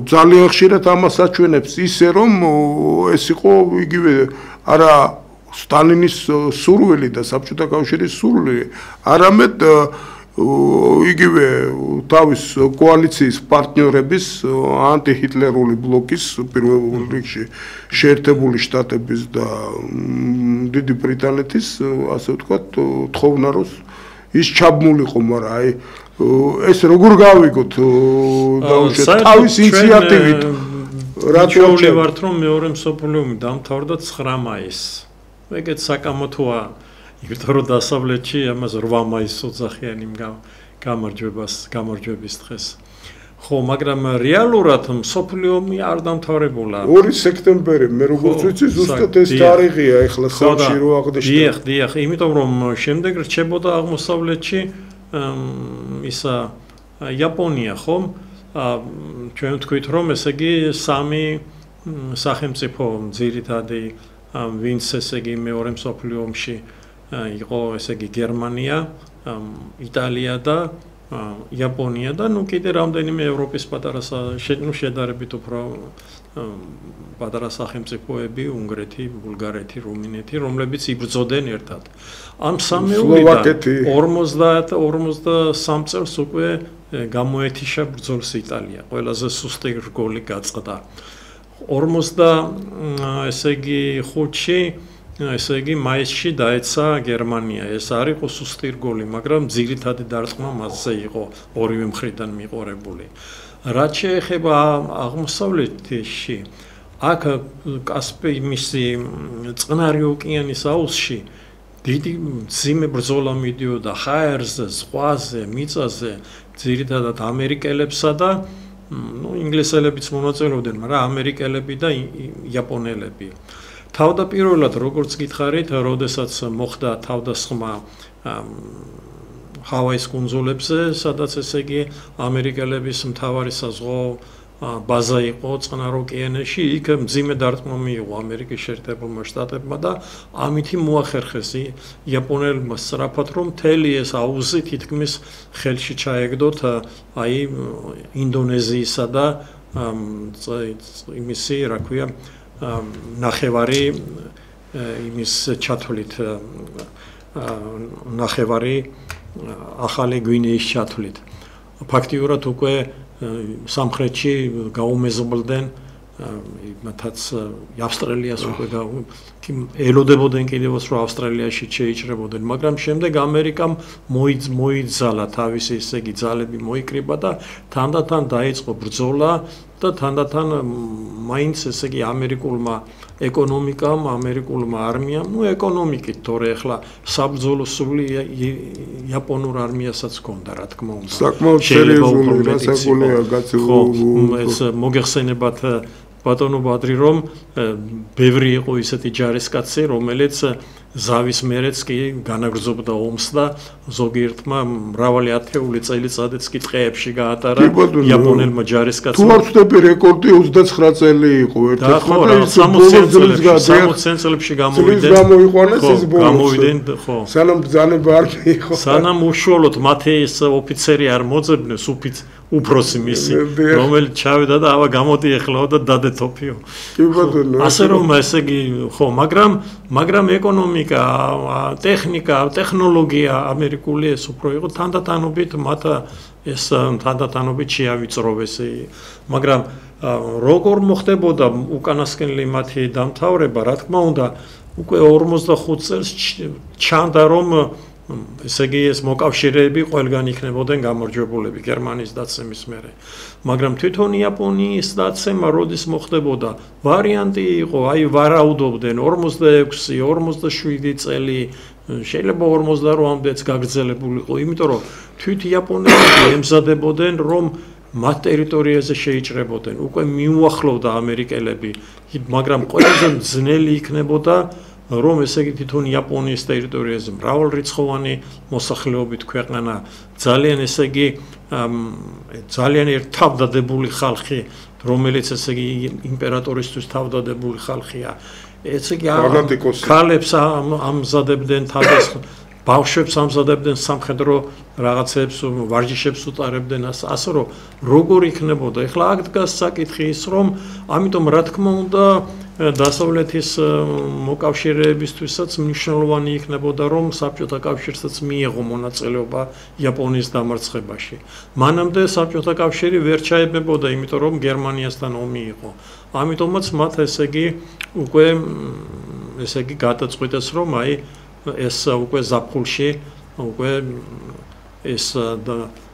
ძალიან ხშირად ამას აჩვენებს ისე რომ ეს იყო იგივე არა სტალინის სურვილი და საბჭოთა კავშირის სურვილი არამედ იგივე თავის კოალიციის პარტნიორების ანტიჰიტლერული ბლოკის პირველ რიგში შეერთებული შტატების და დიდი ბრიტანეთის ასე ვთქვათ თხოვნა რომ ის ჩაბმულიყო მაგრამ აი ეს როგორ გავიგოთ დაუშვათ თავის ინიციატივით რატო ვართ რომ მეორე მსოფლიო ომი დამთავრდა 9 მაისს ეგეც საკამათოა იმიტომ რომ დასავლეთში ამას 8 მაისს ოძახიანი გამარჯვების დღეს. ხო, მაგრამ რეალურად მსოფლიო ომი არ დამთავრებულა. 2 სექტემბერი, მე როგორც ვიცი, ზუსტად ეს თარიღია, ეხლა სახლში რო აღნიშნა. დიახ, იმიტომ რომ შემდეგ რჩებოდა აღმოსავლეთში ისა იაპონია, ხომ? ჩვენ ვთქვით, რომ ესე იგი 3 სახელმწიფო ძირითადი ვინც ესე იგი მეორე მსოფლიო ომში იყო, ესე იგი გერმანია, იტალია და იაპონია და კიდე რამდენიმე ევროპის პატარა შედარებით უფრო პატარა სახელმწიფოები, უნგრეთი, ბულგარეთი, რუმინეთი, რომლებიც იბრძოდნენ ერთად. ამ სამეულიდან 53 წელს უკვე გამოეთიშა ბრძოლს იტალია. ყველაზე სუსტი რგოლი გაწყდა. 55-ში ესე იგი მაისში დაეცა გერმანია. ეს არ იყო სუსტი რგოლი, მაგრამ ძირითადი დარტყმა მასზე იყო ორივე მხრიდან მიყურებული. რაც შეეხება აღმოსავლეთში, აქ კასპიისმისი წყნარი ოკეანის აუზში დიდი მძიმე ბრძოლა მიდიოდა ჰაერზე, ზღვაზე, მიწაზე, ძირითადად ამერიკელებსა და ინგლისელებიც მონაწილეობდნენ, მაგრამ ამერიკელები და იაპონელები. თავდაპირველად, როგორც გითხარით, როდესაც მოხდა თავდასხმა ჰავაის კუნძულებზე, სადაც ესე იგი ამერიკელების მთავარი საზღვაო ბაზა იყო წყნარ ოკეანეში, იქ მძიმე დარტყმა მიიღო ამერიკის შეერთებულმა შტატებმა და ამით მოახერხეს იაპონელებმა სწრაფად, რომ მთელი ეს აუზი თითქმის ხელში ჩაეგდოთ აი ინდონეზიისა და იმისი, რა ქვია, ნახევარი იმის ჩათვლით ნახევარი ახალი გვინეის ჩათვლით. ფაქტიურად უკვე სამხრეთში გაუმეზობლდნენ მათაც ავსტრალიას უკვე ელოდებოდნენ კიდევაც რომ ავსტრალიაში შეიჭრებოდნენ, მაგრამ შემდეგ ამერიკამ მოიძალა თავისი ესე იგი ძალები მოიკრიბა და თანდათან დაიწყო ბრძოლა და თანდათან მაინც ესე იგი ამერიკულმა ეკონომიკამ, ამერიკულმა არმიამ, ეკონომიკით, თორე ახლა საბრძოლო სული იაპონურ არმიასაც ჰქონდა, რა თქმა უნდა. საკმაოდ სერიოზული გასაგონია გაწეული. ეს მოგეხსენებათ ბატონო ბადრი, რომ ბევრი იყო ისეთი ჯარისკაცი, რომელიც ზავის მერეც კი განაგრძობდა ომს და ზოგიერთმა მრავალი ათეული წელიწადიც კი ტყეებში გაატარა იაპონელმა ჯარისკაცმა. თუ არ ვწდები რეკორდი 29 წელი იყო ერთ-ერთი. ხო, 60 წლებში გამოვიდნენ, ხო. სანამ ბრძანება არ მიიღო. სანამ უშუალოდ მათი ეს ოფიცერი არ მოძებნეს, უფროსი მისი, რომელიც ჩავიდა და ავა გამოდი ეხლაო და დადეთოფიო. ასე რომ ესე იგი, ხო, მაგრამ ეკონომიკა, ტექნიკა, ტექნოლოგია ამერიკული ეს უფრო იყო თანდათანობით მათ ეს თანდათანობით შეავიწროვეს. მაგრამ როგორ მოხდებოდა უკანასკნელი მათი დამთავრება, რა თქმა უნდა, უკვე 45 წელს ჩანდა რომ ესე იგი ეს მოკავშირეები ყველგან იქნებოდნენ გამარჯვებულები გერმანიის დაცემის მერე. მაგრამ თვითონ იაპონიის დაცემა როდის მოხდებოდა? ვარიანტი იყო, აი ვარაუდობდნენ 46, 47 წელი, შეიძლება 48-მდეც გაგრძელებულიყო, იმიტომ რომ თვით იაპონელები ემზადებოდნენ რომ მათ ტერიტორიაზე შეიჭრებოდნენ. უკვე მიუახლოვდა ამერიკელები, მაგრამ ყველაზე ძნელი იქნებოდა რომ ესე იგი თვითონ იაპონიის ტერიტორიაზე მრავალრიცხოვანი მოსახლეობით ქვეყანა, ძალიან ესე იგი ძალიან თავდადებული ხალხი, რომელიც ესე იგი იმპერატორისთვის თავდადებული ხალხია. ესე იგი ქალებს ამზადებდნენ თავდასხმა, ბავშვებს ამზადებდნენ სამხედრო რაღაცებს, ვარჯიშებს უტარებდნენ, ასე რომ როგორ იქნებოდა. ეხლა აქ დგას საკითხი ის, რომ ამიტომ რა თქმა უნდა დასავლეთის მოკავშირეებისთვისაც მნიშვნელოვანი იქნებოდა, რომ საბჭოთა კავშირსაც მიეღო მონაწილეობა იაპონიის დამარცხებაში. მანამდე საბჭოთა კავშირი ვერ ჩაებებოდა, იმიტომ რომ გერმანიასთან ომი იყო. ამიტომაც მათ ესე იგი უკვე ესე იგი გადაწყვიტეს, რომ აი ეს უკვე ზაფხულში უკვე ეს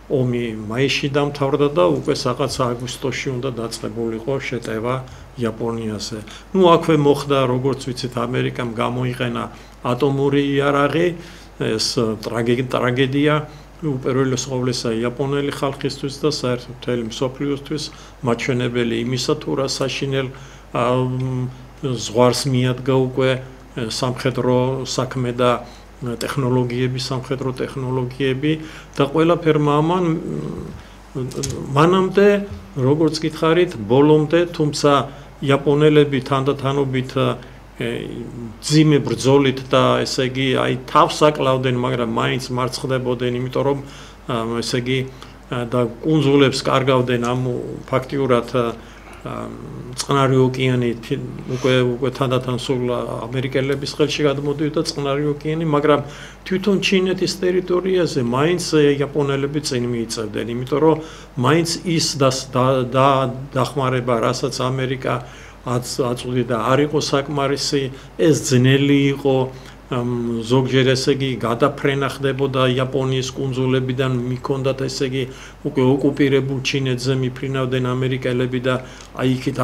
ომი მაისში დამთავრდა და უკვე რაღაც აგვისტოში უნდა დაწყებულიყო შეტევა იაპონიაზე. აქვე მოხდა, როგორც ვიცით, ამერიკამ გამოიყენა ატომური იარაღი, ეს ტრაგედია უპირველეს ყოვლისა იაპონელი ხალხისთვის და საერთოდ მთელი მსოფლიოსთვის მაჩვენებელი იმისა თუ რა საშინელ ზღვარს მიადგა უკვე სამხედრო საქმე და ტექნოლოგიები, სამხედრო ტექნოლოგიები და ყველაფერმა ამან მანამდე როგორც გითხარით, ბოლომდე, თუმცა იაპონელები თანდათანობით ძიმე ბრძოლით და ესე იგი აი თავს აკლავდნენ, მაგრამ მაინც მარცხდებოდნენ, იმიტომ რომ ესე იგი და კუნძულებს კარგავდნენ ამ ფაქტიურად წყნარი ოკეანე უკვე თანდათან სულ ამერიკელების ხელში გადმოდიოდა წყნარი ოკეანე, მაგრამ თვითონ ჩინეთის ტერიტორიაზე მაინც იაპონელები წინ მიიწევდნენ, იმიტომ რომ მაინც ის დახმარება, რასაც ამერიკა აწვდიდა, არ იყო საკმარისი, ეს ძნელი იყო, ზოგჯერ ესე იგი გადაფრენა ხდებოდა იაპონიის კუნძულებიდან, მიქონდათ ესე იგი უკვე ოკუპირებულ ჩინეთზე მიფრინავდნენ ამერიკელები და აი იქით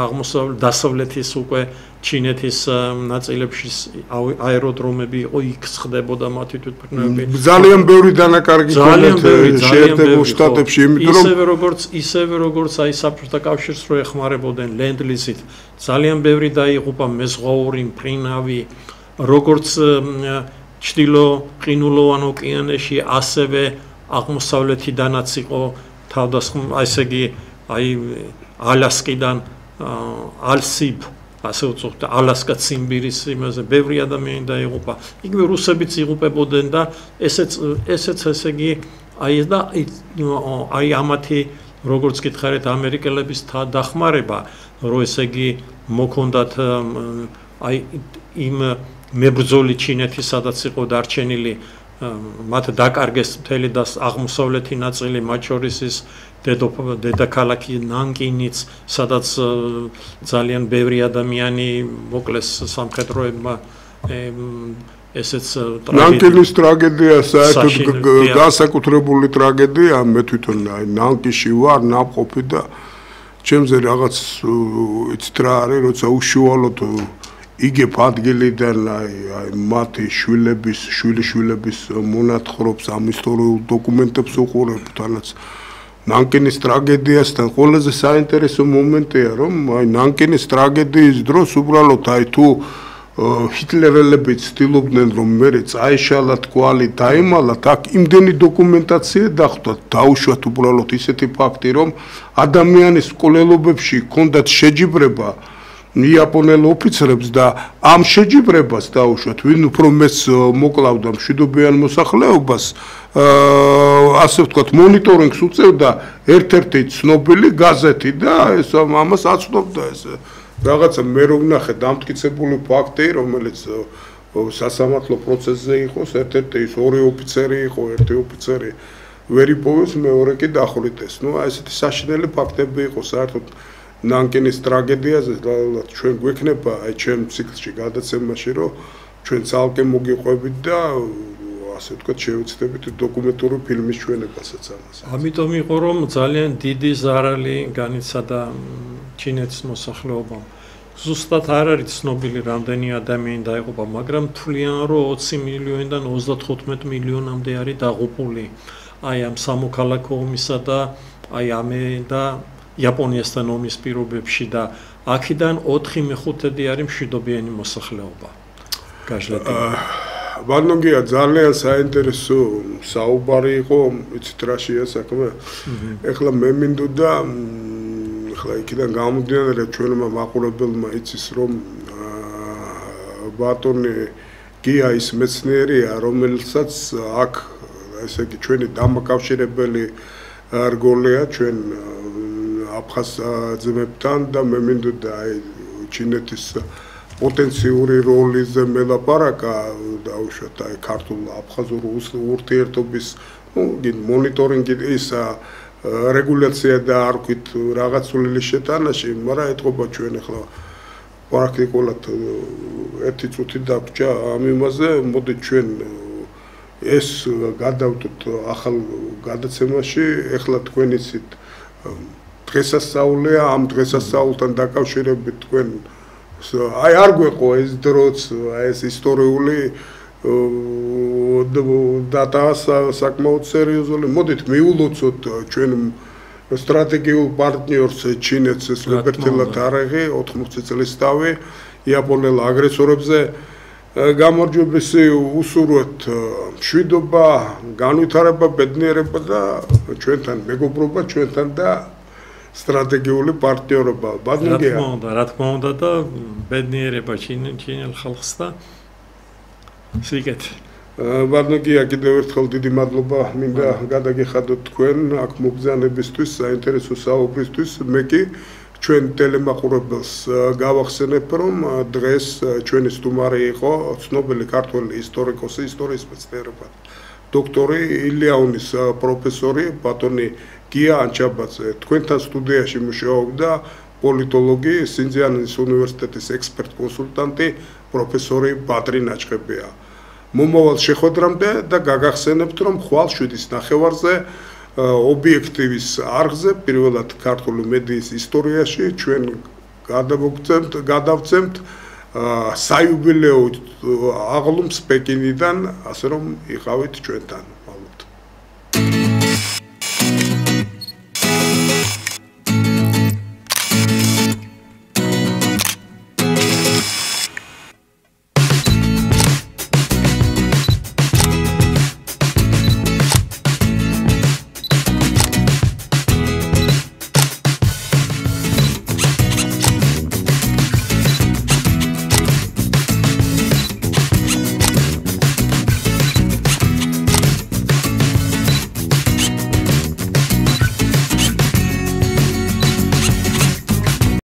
დასავლეთის უკვე ჩინეთის ნაწილებში აეროდრომები იყო, იქ ხდებოდა მათი თვითმფრინავები. ძალიან ბევრი დანაკარგი შეერთებულ შტატებში, იმიტომ რომ ისევე როგორც აი საბჭოთა კავშირს რო ეხმარებოდნენ ლენდ-ლიზით, ძალიან ბევრი დაიღუპა მეზღვაური მფრინავი როგორც ჩრდილო ყინულოვან ოკეანეში, ასევე აღმოსავლეთიდანაც იყო თავდასხმა, ესე იგი, აი ალასკიდან ალსიბ, ასე უწევთ, ალასკა ციმბირის იმაზე ბევრი ადამიანი დაიღუპა. იგივე რუსებიც იღუპებოდნენ და ესეც ესე იგი, აი ამათი როგორც გითხარით, ამერიკელების დახმარება, რომ ესე იგი მოქონდათ აი იმ მებრძოლი ჩინეთი, სადაც იყო დარჩენილი, მათ დაკარგეს მთელი და აღმოსავლეთი ნაწილი, მათ შორის ის დედაქალაქი ნანკინიც, სადაც ძალიან ბევრი ადამიანი მოკლეს სამხედროებმა, ესეც ნანკინის ტრაგედია საერთოდ განსაკუთრებული ტრაგედია, მე თვითონ აი ნანკინში ვარ, ნამყოფი და ჩემზე რაღაც იცით რა არის, როცა უშუალოდ იგებ ადგილიდან აი მათი შვილიშვილების მონათხრობს ამ ისტორიულ დოკუმენტებს უყურებ, თანაც ნანკინის ტრაგედიასთან ყველაზე საინტერესო მომენტია, რომ აი ნანკინის ტრაგედიის დროს უბრალოდ აი თუ ჰიტლერელები ცდილობდნენ, რომ მერე წაეშალათ კვალი, დაემალათ, აქ იმდენი დოკუმენტაცია დახვდათ, დაუშვათ უბრალოდ ისეთი ფაქტი, რომ ადამიანის მკვლელობებში ჰქონდათ შეჯიბრება იაპონელ ოფიცრებს და ამ შეჯიბრებას დაუშვათ, ვინ უფრო მეც მოკლავდა მშვიდობიან მოსახლეობას, ასე ვთქვათ, მონიტორინგს უწევდა ერთ-ერთი ცნობილი გაზეთი და ეს ამას აცნობდა ეს რაღაცა მე რო ვნახე დამტკიცებული ფაქტი, რომელიც სასამართლო პროცესზე იყოს, ერთ-ერთი ის ორი ოფიცერი იყო, ერთი ოფიცერი ვერ იპოვეს, მეორე კი დახვრიტეს. ნუ ესეთი საშინელი ფაქტები იყო საერთოდ ნანკინის ტრაგედიაზე, ჩვენ გვექნება აი ჩემ ციკლში გადაცემაში, რომ ჩვენ ცალკე მოგიყვებით და ასე ვთქვათ, შევეცდებით დოკუმენტური ფილმის ჩვენებასაც ამას. ამიტომ იყო რომ ძალიან დიდი ზარალი განიცადა ჩინეთის მოსახლეობამ. ზუსტად არ არის ცნობილი რამდენი ადამიანი დაიღუპა, მაგრამ თვლიან რომ 20 მილიონიდან 35 მილიონამდე არის დაღუპული. აი ამ სამოქალაქო ომისა და აი და იაპონიასთან ომის პირობებში და აქედან 4/5 არის მშვიდობიანი მოსახლეობა. გაჟლეტილი. ბანოგია ძალიან საინტერესო საუბარი იყო, იცით რა შეა საქმე. ეხლა მე მინდოდა ეხლა იქიდან გამომდინარე ჩვენმა მაყურებელმა იცის რომ ბატონი გია ის მეცნიერია, რომელსაც აქ ესე იგი ჩვენი დამაკავშირებელი რგოლია ჩვენ აფხაზ ძმებთან და მე მინდოდა აი ჩინეთის პოტენციური როლიზე მელაპარაკა დაუშვათ აი ქართულ-აფხაზურ ურთიერთობის მონიტორინგი ის რეგულაცია და არ ვქვით რაღაც სულელი შეტანაში, მაგრამ ეთყობა ჩვენ ახლა პრაქტიკულად ერთი წუთი დაგჭა ამ იმაზე, მოდი ჩვენ ეს გადავდოთ ახალ გადაცემაში, ახლა თქვენ იცით დღესასწაულია, ამ დღესასწაულთან დაკავშირებით თქვენ აი არ გვეყო ეს დროც, აი ეს ისტორიული და საკმაოდ სერიოზული. მოდით მივულოცოთ ჩვენ სტრატეგიულ პარტნიორს ჩინეთს ეს ლიბერტილა თარიღი 80 წლის თავი იაპონელ აგრესორებზე გამარჯვებისი უსურვოთ მშვიდობა, განვითარება, ბედნიერება და ჩვენთან მეგობრობა, ჩვენთან და სტრატეგიული პარტნიორობა. რა თქმა უნდა და ბედნიერება ჩინელ ხალხს და სიკეთე. ბადნოგია კიდევ ერთხელ დიდი მადლობა მინდა გადაგიხადოთ თქვენ აქ მოგზაურობისთვის, საინტერესო საუბრისთვის. მე კი ჩვენ ტელემაყურებელს გავახსენებ, რომ დღეს ჩვენი სტუმარი იყო ცნობილი ქართველი ისტორიკოსი, ისტორიის მეცნიერება დოქტორი ილიაუნის პროფესორი ბატონი გია ანჩაბაძე. თქვენთან სტუდიაში მუშაობდა პოლიტოლოგი, სინძიანის უნივერსიტეტის ექსპერტ-კონსულტანტი პროფესორი ბადრი ნაჩხებია. მომავალ შეხვედრამდე და გაგახსენებთ, რომ ხვალ 7:30-ზე ობიექტივის არხზე პირველად ქართული მედიის ისტორიაში ჩვენ გადავცემთ საიუბილეო აღლუმს პეკინიდან, ასე რომ იყავით ჩვენთან.